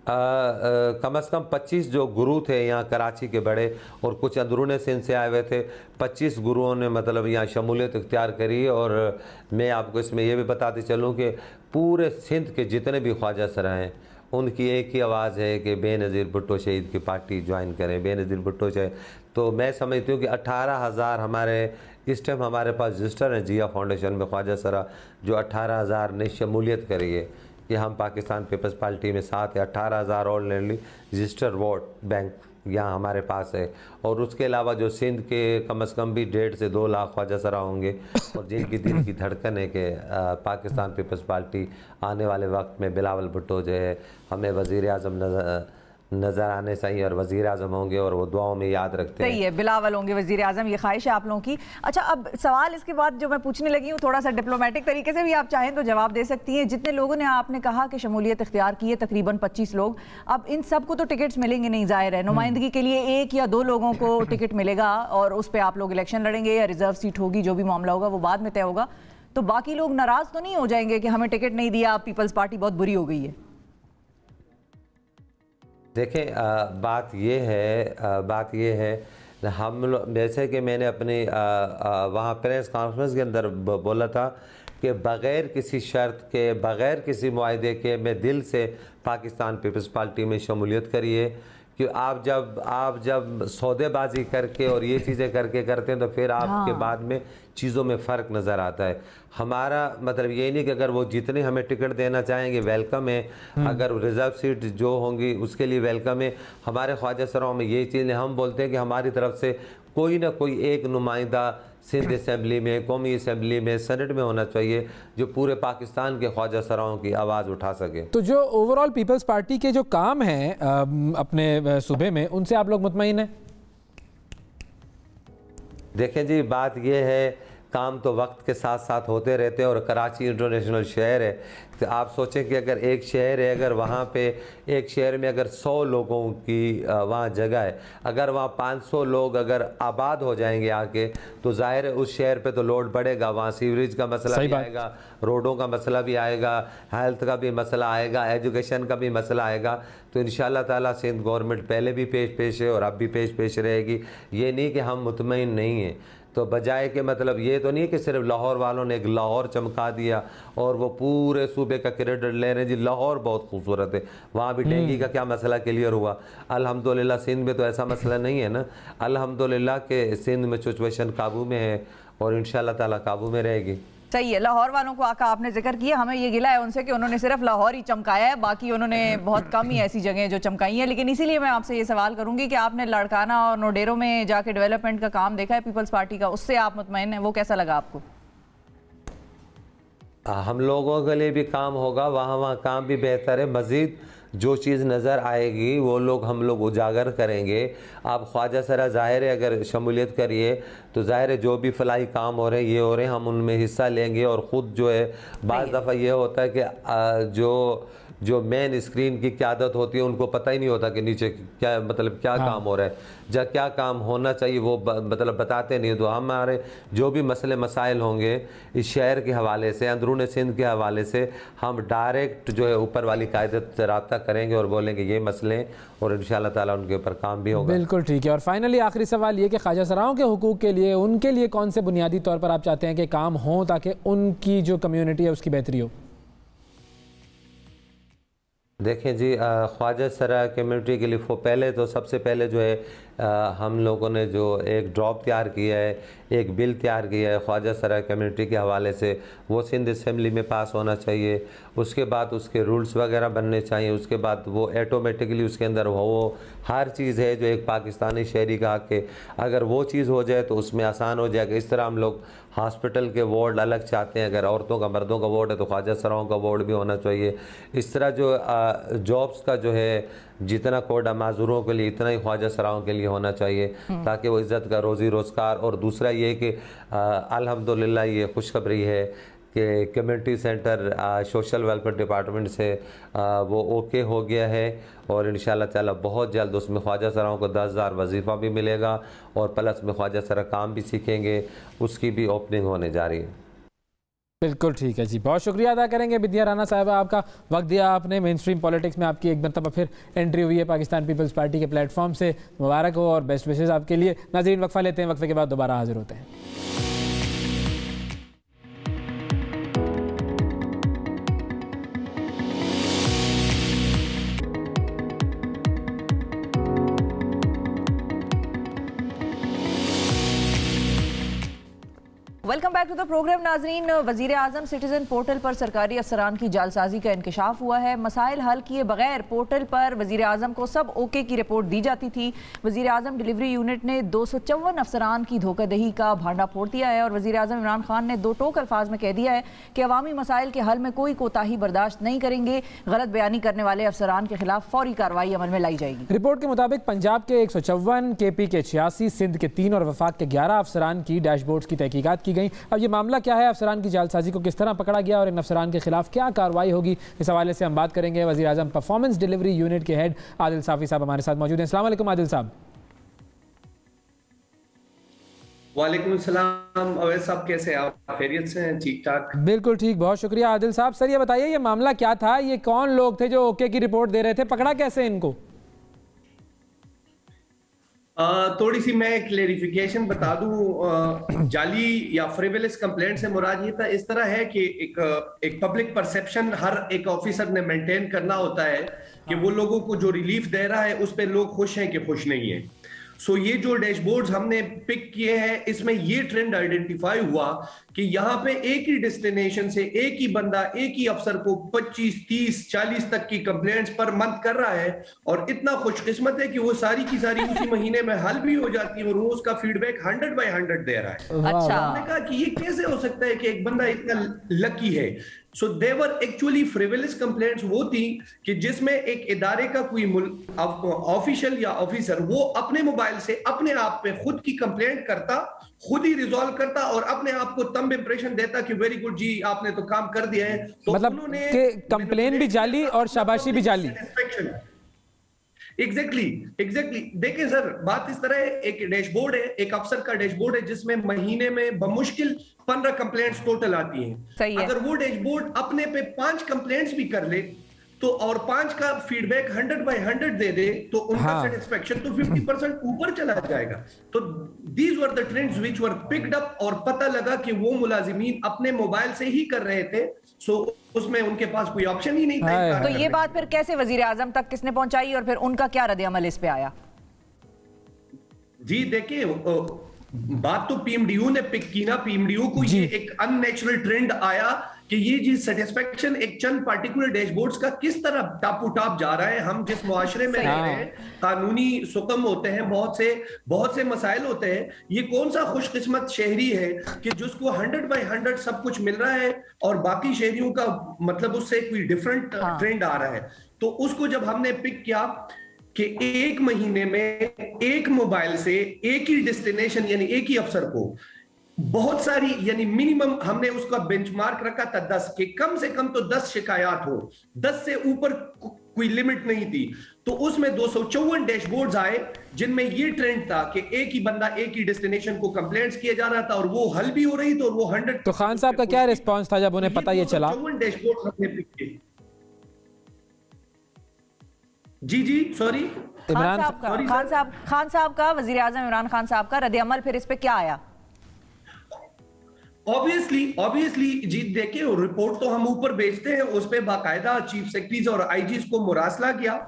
कम से कम 25 जो गुरु थे यहाँ कराची के बड़े और कुछ अंदरूनी सिंध से आए हुए थे। 25 गुरुओं ने मतलब यहाँ शमूलियत इख्तियार करी। और मैं आपको इसमें यह भी बताते चलूँ कि पूरे सिंध के जितने भी ख्वाजा सरा हैं उनकी एक ही आवाज़ है कि बेनज़ीर भुट्टो शहीद की पार्टी ज्वाइन करें, बेनज़ीर भुट्टो शहीद। तो मैं समझती हूँ कि 18,000 हमारे इस टाइम हमारे पास रजिस्टर हैं जिया फाउंडेशन में ख्वाजा सरा जो 18,000 ने शमूलियत करी है कि हम पाकिस्तान पीपल्स पार्टी में साथ है। 18,000 ऑलरेडी रजिस्टर वोट बैंक यहाँ हमारे पास है। और उसके अलावा जो सिंध के कम से कम भी 1.5 से 2 लाख ख्वाजा सरा होंगे और जिनकी दिल की धड़कन है कि पाकिस्तान पीपल्स पार्टी आने वाले वक्त में बिलावल भुट्टो जो है हमें वज़ीर आज़म नज़र आने चाहिए और वज़ीर आज़म होंगे और वो दुआओं में याद रखते हैं। सही है, बिलावल होंगे वज़ीर आज़म, ये ख्वाहिश है आप लोगों की। अच्छा अब सवाल इसके बाद जो मैं पूछने लगी हूँ थोड़ा सा डिप्लोमेटिक तरीके से भी आप चाहें तो जवाब दे सकती हैं। जितने लोगों ने आपने कहा कि शमूलियत इख्तियार की है तकरीबन 25 लोग, अब इन सब को तो टिकट्स मिलेंगे नहीं, ज़ाहिर है नुमाइंदगी के लिए 1 या 2 लोगों को टिकट मिलेगा और उस पर आप लोग इलेक्शन लड़ेंगे या रिजर्व सीट होगी, जो भी मामला होगा वो बाद में तय होगा। तो बाकी लोग नाराज़ तो नहीं हो जाएंगे कि हमें टिकट नहीं दिया, पीपल्स पार्टी बहुत बुरी हो गई है? देखें बात ये है हम लोग जैसे कि मैंने अपनी वहाँ प्रेस कॉन्फ्रेंस के अंदर बोला था कि बग़ैर किसी शर्त के, बग़ैर किसी मुआहदे के मैं दिल से पाकिस्तान पीपल्स पार्टी में शमूलियत करी है। कि आप जब सौदेबाजी करके और ये चीज़ें करके करते हैं तो फिर आपके बाद में चीज़ों में फ़र्क नज़र आता है। हमारा मतलब ये नहीं कि अगर वो जितने हमें टिकट देना चाहेंगे वेलकम है, अगर रिज़र्व सीट जो होंगी उसके लिए वेलकम है। हमारे ख्वाजा सराओं में यही चीज़ें हम बोलते हैं कि हमारी तरफ से कोई ना कोई एक नुमाइंदा सिंध असम्बली में, कौमी असम्बली में, सेनेट में होना चाहिए, जो पूरे पाकिस्तान के ख्वाजा सराओं की आवाज़ उठा सके। तो जो ओवरऑल पीपल्स पार्टी के जो काम हैं अपने सूबे में, उनसे आप लोग मुतमईन हैं? देखें जी, बात यह है, काम तो वक्त के साथ साथ होते रहते हैं और कराची इंटरनेशनल शहर है, तो आप सोचें कि अगर एक शहर है, अगर वहाँ पे एक शहर में अगर 100 लोगों की वहाँ जगह है, अगर वहाँ 500 लोग अगर आबाद हो जाएंगे आके, तो जाहिर है उस शहर पे तो लोड बढ़ेगा। वहाँ सीवरेज का मसला भी आएगा, रोडों का मसला भी आएगा, हेल्थ का भी मसला आएगा, एजुकेशन का भी मसला आएगा। तो इंशाअल्लाह ताला सिंध गवर्नमेंट पहले भी पेश है और अब भी पेश रहेगी। ये नहीं कि हम मुतमईन नहीं हैं, तो बजाय के मतलब ये तो नहीं कि सिर्फ लाहौर वालों ने एक लाहौर चमका दिया और वो पूरे सूबे का क्रेडिट ले रहे हैं। जी लाहौर बहुत खूबसूरत है, वहाँ भी डेंगू का क्या मसला क्लियर हुआ, अल्हम्दुलिल्लाह। सिंध में तो ऐसा मसला नहीं है ना, अल्हम्दुलिल्लाह के सिंध में सिचुएशन काबू में है और इंशाअल्लाह ताला काबू में रहेगी। सही है। लाहौर वालों को आका आपने जिक्र किया, हमें ये गिला है उनसे कि उन्होंने सिर्फ लाहौर ही चमकाया है, बाकी उन्होंने बहुत कम ही ऐसी जगह जो चमकाई हैं। लेकिन इसीलिए मैं आपसे ये सवाल करूंगी कि आपने लाड़काना और नोडेरो में जाके डेवलपमेंट का काम देखा है पीपल्स पार्टी का, उससे आप मुतमईन हैं? वो कैसा लगा आपको? हम लोगों के लिए भी काम होगा, वहाँ काम भी बेहतर है। मज़ीद जो चीज़ नज़र आएगी वो हम लोग उजागर करेंगे। आप ख्वाजा सरा ज़ाहिर है अगर शमूलियत करिए तो ज़ाहिर है जो भी फलाही काम हो रहे हैं, ये हो रहे हैं, हम उनमें हिस्सा लेंगे। और ख़ुद जो है बाज़ दफ़ा ये होता है कि जो मेन स्क्रीन की क़यादत होती है उनको पता ही नहीं होता कि नीचे क्या मतलब क्या काम हो रहा है, जब क्या काम होना चाहिए वो मतलब बताते नहीं। तो हमारे जो भी मसले मसाइल होंगे इस शहर के हवाले से, अंदरून सिंध के हवाले से, हम डायरेक्ट जो है ऊपर वाली कायदत से रब्ता करेंगे और बोलेंगे ये मसले, और इंशाअल्लाह ताला उनके ऊपर काम भी होगा। बिल्कुल ठीक है। और फाइनली आखिरी सवाल ये कि ख्वाजा सराओं के हुकूक के लिए, उनके लिए कौन से बुनियादी तौर पर आप चाहते हैं कि काम हो ताकि उनकी जो कम्यूनिटी है उसकी बेहतरी हो? देखें जी, ख्वाजा सरा कम्युनिटी के लिए पहले तो सबसे पहले जो है हम लोगों ने जो एक ड्रॉप तैयार किया है, एक बिल तैयार किया है ख्वाजा सरा कम्युनिटी के हवाले से, वो सिंध असम्बली में पास होना चाहिए। उसके बाद उसके रूल्स वगैरह बनने चाहिए। उसके बाद वो ऑटोमेटिकली उसके अंदर वो हर चीज़ है जो एक पाकिस्तानी शहरी का हक है, अगर वो चीज़ हो जाए तो उसमें आसान हो जाएगा। इस तरह हम लोग हॉस्पिटल के वार्ड अलग चाहते हैं, अगर औरतों का मर्दों का वार्ड है तो ख्वाजा सराओं का वार्ड भी होना चाहिए। इस तरह जो जॉब्स का जो है जितना कोटा माजूरों के लिए इतना ही ख्वाजा सराओं के लिए होना चाहिए, ताकि वो इज़्ज़त का रोज़ी रोज़गार। और दूसरा ये कि अल्हम्दुलिल्लाह ये खुशखबरी है कि community centre social welfare department से वो ओके हो गया है और इंशाअल्लाह ताला बहुत जल्द उसमें ख्वाजा सराओं को 10,000 वजीफ़ा भी मिलेगा और प्लस में ख्वाजा सरा काम भी सीखेंगे, उसकी भी ओपनिंग होने जा रही है। बिल्कुल ठीक है जी, बहुत शुक्रिया अदा करेंगे बिदिया राना साहबा, आपका वक्त दिया आपने। मेन स्ट्रीम पॉलिटिक्स में आपकी एक मरतबा फिर एंट्री हुई है पाकिस्तान पीपल्स पार्टी के प्लेटफॉर्म से, मुबारक हो और बेस्ट विशेज़ आपके लिए। नाज़रीन वक्फा लेते हैं, वक्फे के बाद दोबारा हाजिर होते हैं। Welcome back to the programme. नाजरीन, वज़ीर आज़म सिटीज़न पोर्टल पर सरकारी अफसरान की जालसाजी का इंकशाफ हुआ है। मसाइल हल किए बगैर पोर्टल पर वज़ीर आज़म को सब ओके की रिपोर्ट दी जाती थी। वज़ीर आज़म डिलीवरी यूनिट ने 254 अफसरान की धोखाधड़ी का भांडा फोड़ दिया है और वज़ीर आज़म इमरान खान ने दो टोक अल्फाज में कह दिया है कि अवामी मसाइल के हल में कोई कोताही बर्दाश्त नहीं करेंगे। गलत बयानी करने वाले अफसरान के खिलाफ फौरी कार्रवाई अमल में लाई जाएगी। रिपोर्ट के मुताबिक पंजाब के 154, KP के 86, सिंध के 3 और वफाक के 11 अफसरान की डैशबोर्ड्स की तहकीकात की गई। अब ये मामला क्या है, अफसरान की जालसाजी को किस तरह पकड़ा गया और इन अफसरान के खिलाफ क्या कार्रवाई होगी, इस हवाले से हम बात करेंगे। वज़ीर आज़म परफॉर्मेंस डिलीवरी यूनिट के हेड आदिल साफ़ी साहब हमारे साथ मौजूद हैं। अस्सलाम वालेकुम आदिल साहब। वालेकुम सलाम अवैस साहब, कैसे आप? खैरियत से हैं? ठीक ठाक? बिल्कुल ठीक, बहुत शुक्रिया आदिल साहब। सर ये बताइए ये मामला क्या था, ये कौन लोग थे जो ओके की रिपोर्ट दे रहे थे, पकड़ा कैसे इनको? थोड़ी सी मैं क्लेरिफिकेशन बता दूं। जाली या फ्रिवलेस कंप्लेंट से मुराद ये था, इस तरह है कि एक पब्लिक परसेप्शन हर एक ऑफिसर ने मेंटेन करना होता है कि वो लोगों को जो रिलीफ दे रहा है उस पे लोग खुश हैं कि खुश नहीं है। सो ये जो डैशबोर्ड्स हमने पिक किए हैं इसमें ये ट्रेंड आइडेंटिफाई हुआ कि यहाँ पे एक ही डेस्टिनेशन से एक ही बंदा एक ही अफसर को 25, 30, 40 तक की कंप्लेंट्स पर मंथ कर रहा है, और इतना खुशकिस्मत है कि वो सारी की सारी उसी महीने में हल भी हो जाती है, और रोज का फीडबैक 100/100 दे रहा है। अच्छा, हमने कहा कि ये कैसे हो सकता है कि एक बंदा इतना लकी है। सो देवर एक्चुअली फ्रिवलेस कंप्लेंट्स वो थी कि जिसमें एक इदारे का कोई ऑफिशियल या ऑफिसर वो अपने मोबाइल से अपने आप पे खुद की कंप्लेंट करता, खुद ही रिजॉल्व करता और अपने आप को तंब इंप्रेशन देता कि वेरी गुड जी, आपने तो काम कर दिया है। तो मतलब उन्होंने कंप्लेन भी जाली और शाबाशी भी जाली। एग्जैक्टली। देखिए सर, बात इस तरह है, एक डैशबोर्ड है, एक अफसर का डैशबोर्ड है जिसमें महीने में बमुश्किल 15 कंप्लेंट्स टोटल आती हैं। अगर वो डैशबोर्ड अपने पे 5 कंप्लेंट्स भी कर ले तो और 5 का फीडबैक 100/100 दे दे तो उनका सेटिस्फेक्शन तो 50% ऊपर चला जाएगा। तो these were the trends which were picked up, और पता लगा कि वो मुलाजिमीन अपने मोबाइल से ही कर रहे थे, सो उसमें उनके पास कोई ऑप्शन ही नहीं था। तो ये बात फिर कैसे वजीर आजम तक किसने पहुंचाई और फिर उनका क्या रद्द अमल इस पे आया? जी देखिए, बात तो पीएमडीयू ने पिक की ना। पीएमडीयू को ये एक अननेचुरल ट्रेंड आया कि ये जी सेटिस्फेक्शन एक चंद पार्टिकुलर डैशबोर्ड्स का किस तरह टापू-टाप जा रहा है। हम जिस मुआशरे में रह रहे हैं, कानूनी सुकम होते हैं, बहुत से मसाइल होते हैं। ये कौन सा खुशकिस्मत शहरी है कि जिसको 100/100 सब कुछ मिल रहा है और बाकी शहरियों का मतलब उससे कोई डिफरेंट ट्रेंड आ रहा है। तो उसको जब हमने पिक किया कि एक महीने में एक मोबाइल से एक ही डेस्टिनेशन यानी एक ही अफसर को बहुत सारी, यानी मिनिमम हमने उसका बेंचमार्क रखा था 10 के, कम से कम तो 10 शिकायत हो, 10 से ऊपर कोई लिमिट नहीं थी। तो उसमें 254 डैशबोर्ड्स आए जिनमें ये ट्रेंड था कि एक ही बंदा एक ही डेस्टिनेशन को कंप्लेंट्स किया जा रहा था और वो हल भी हो रही थी और वो 100। तो खान साहब का क्या रिस्पॉन्स था जब उन्हें पता ये चला? डैशबोर्ड हमने पिक किए। जी सॉरी, खान साहब का वजीर आजम इमरान खान साहब का रद्द अमल फिर इस पे क्या आया? ऑब्वियसली जी देखिए, रिपोर्ट तो हम ऊपर भेजते हैं, उस पे बाकायदा चीफ सेक्रेटरीज और आईजीज को मुरासला किया।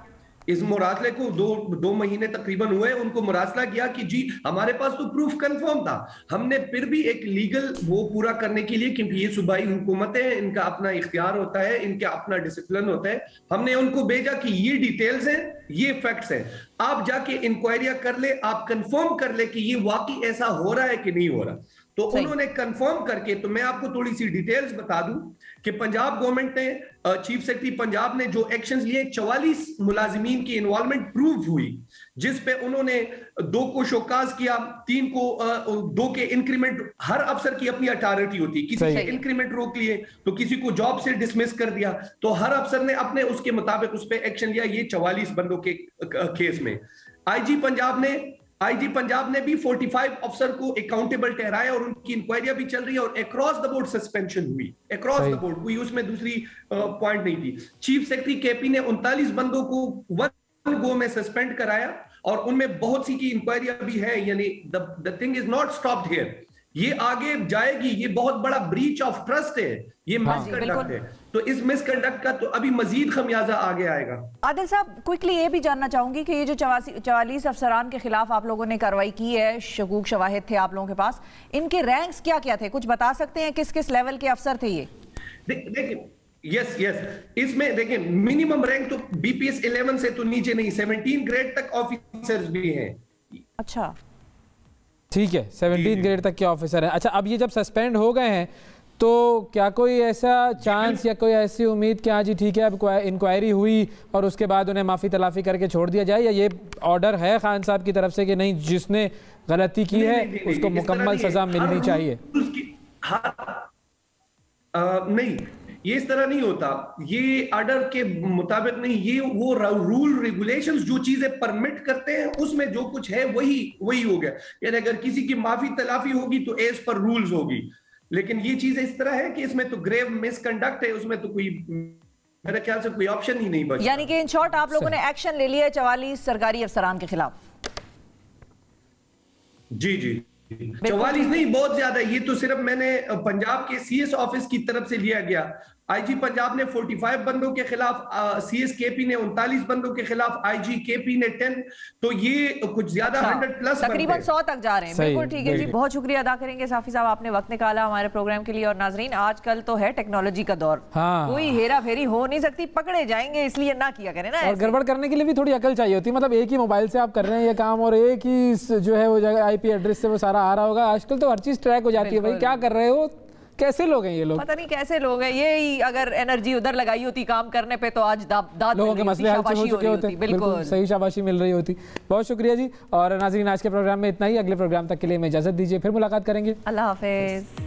इस मुरासले को दो महीने तकरीबन हुए, उनको मुरासला किया कि जी हमारे पास तो प्रूफ कंफर्म था। हमने फिर भी एक लीगल वो पूरा करने के लिए, क्योंकि ये सूबाई हुकूमत है, इनका अपना इख्तियार होता है, इनका अपना डिसिप्लिन होता है, हमने उनको भेजा कि ये डिटेल्स हैं, ये फैक्ट्स हैं, आप जाके इंक्वायरियां कर ले, आप कंफर्म कर ले कि ये वाकई ऐसा हो रहा है कि नहीं हो रहा। तो उन्होंने कंफर्म करके, तो मैं आपको थोड़ी सी डिटेल्स बता दूं कि पंजाब गवर्नमेंट ने, चीफ सेक्रेटरी पंजाब ने जो एक्शंस लिए, 44 मुलाजिमीन की इन्वॉल्वमेंट प्रूव हुई, जिस पे उन्होंने 2 को शोकाज किया, 3 को 2 के इंक्रीमेंट, हर अफसर की अपनी अथॉरिटी होती है, किसी से इंक्रीमेंट रोक लिए तो किसी को जॉब से डिसमिस कर दिया, तो हर अफसर ने अपने उसके मुताबिक उस पर एक्शन लिया। ये 44 बंदों के केस में आईजी पंजाब ने भी 45 अफसर को अकाउंटेबल ठहराया और उनकी इंक्वायरियां भी चल रही है और अक्रॉस द बोर्ड सस्पेंशन हुई, अक्रॉस द बोर्ड, कोई उसमें दूसरी पॉइंट नहीं थी। चीफ सेक्रेटरी केपी ने 39 बंदों को वन गो में सस्पेंड कराया और उनमें बहुत सी की इंक्वायरियां भी है, यानी the thing is not stopped here, ये आगे जाएगी। ये बहुत बड़ा ब्रीच ऑफ ट्रस्ट है, ये मिसकंडक्ट है। तो इस मिसकंडक्ट का तो अभी मजीद खमियाजा आगे आएगा। आदिल साहब, क्विकली ये भी जानना चाहूंगी कि ये जो 44 अफसरान के खिलाफ आप लोगों ने कार्रवाई की है, शकूक शवाहिद थे आप लोगों के पास, इनके रैंक्स क्या क्या थे, कुछ बता सकते हैं? किस किस लेवल के अफसर थे ये? देखिए, यस इसमें देखिए मिनिमम रैंक तो बीपीएस 11 से तो नीचे नहीं, 17 ग्रेड तक ऑफिसर्स भी हैं। अच्छा, ठीक है, 17 ग्रेड तक के ऑफिसर हैं। अच्छा, अब ये जब सस्पेंड हो गए हैं तो क्या कोई ऐसा चांस या कोई ऐसी उम्मीद कि हाँ जी ठीक है, अब इंक्वायरी हुई और उसके बाद उन्हें माफ़ी तलाफ़ी करके छोड़ दिया जाए, या ये ऑर्डर है खान साहब की तरफ से कि नहीं, जिसने गलती की है उसको मुकम्मल सज़ा मिलनी चाहिए? नहीं, ये इस तरह नहीं होता, ये ऑर्डर के मुताबिक नहीं, ये वो रूल रेगुलेशंस जो चीजें परमिट करते हैं उसमें जो कुछ है वही हो गया। यानी अगर किसी की माफी तलाफी होगी तो एज पर रूल्स होगी, लेकिन ये चीज इस तरह है कि इसमें तो ग्रेव मिसकंडक्ट है, उसमें तो कोई मेरे ख्याल से कोई ऑप्शन ही नहीं बचा। यानी कि इन शॉर्ट आप लोगों ने एक्शन ले लिया है 44 सरकारी अफसरान के खिलाफ? जी 44 नहीं, बहुत ज्यादा। ये तो सिर्फ मैंने पंजाब के सीएस ऑफिस की तरफ से लिया गया, आईजी पंजाब ने 45 बंदों के खिलाफ, सीएसकेपी ने 39 बंदों के खिलाफ, आईजी केपी ने 10, तो ये कुछ ज्यादा 100 प्लस तकरीबन 100 तक जा रहे हैं। बिल्कुल ठीक है जी, बहुत शुक्रिया अदा करेंगे साफी साहब, आपने वक्त निकाला हमारे प्रोग्राम के लिए। और नाजरीन, आजकल तो है टेक्नोलॉजी का दौर, कोई हेरा फेरी हो नहीं सकती, पकड़े जाएंगे, इसलिए ना किया करें ना। और गड़बड़ करने के लिए भी थोड़ी अकल चाहिए होती है, मतलब एक ही मोबाइल से आप कर रहे हैं ये काम और एक ही जो है वो जगह आईपी एड्रेस से वो सारा आ रहा होगा। आजकल तो हर चीज ट्रैक हो जाती है, भाई क्या कर रहे हो, कैसे लोग हैं ये लोग, पता नहीं कैसे लोग हैं ये। अगर एनर्जी उधर लगाई होती काम करने पे तो आज दाद लोगों के मसले हल हो चुके होते, बिल्कुल सही शाबाशी मिल रही होती। बहुत शुक्रिया जी। और नाज़रीन, आज के प्रोग्राम में इतना ही। अगले प्रोग्राम तक के लिए मैं इजाजत दीजिए, फिर मुलाकात करेंगे। अल्लाह हाफिज।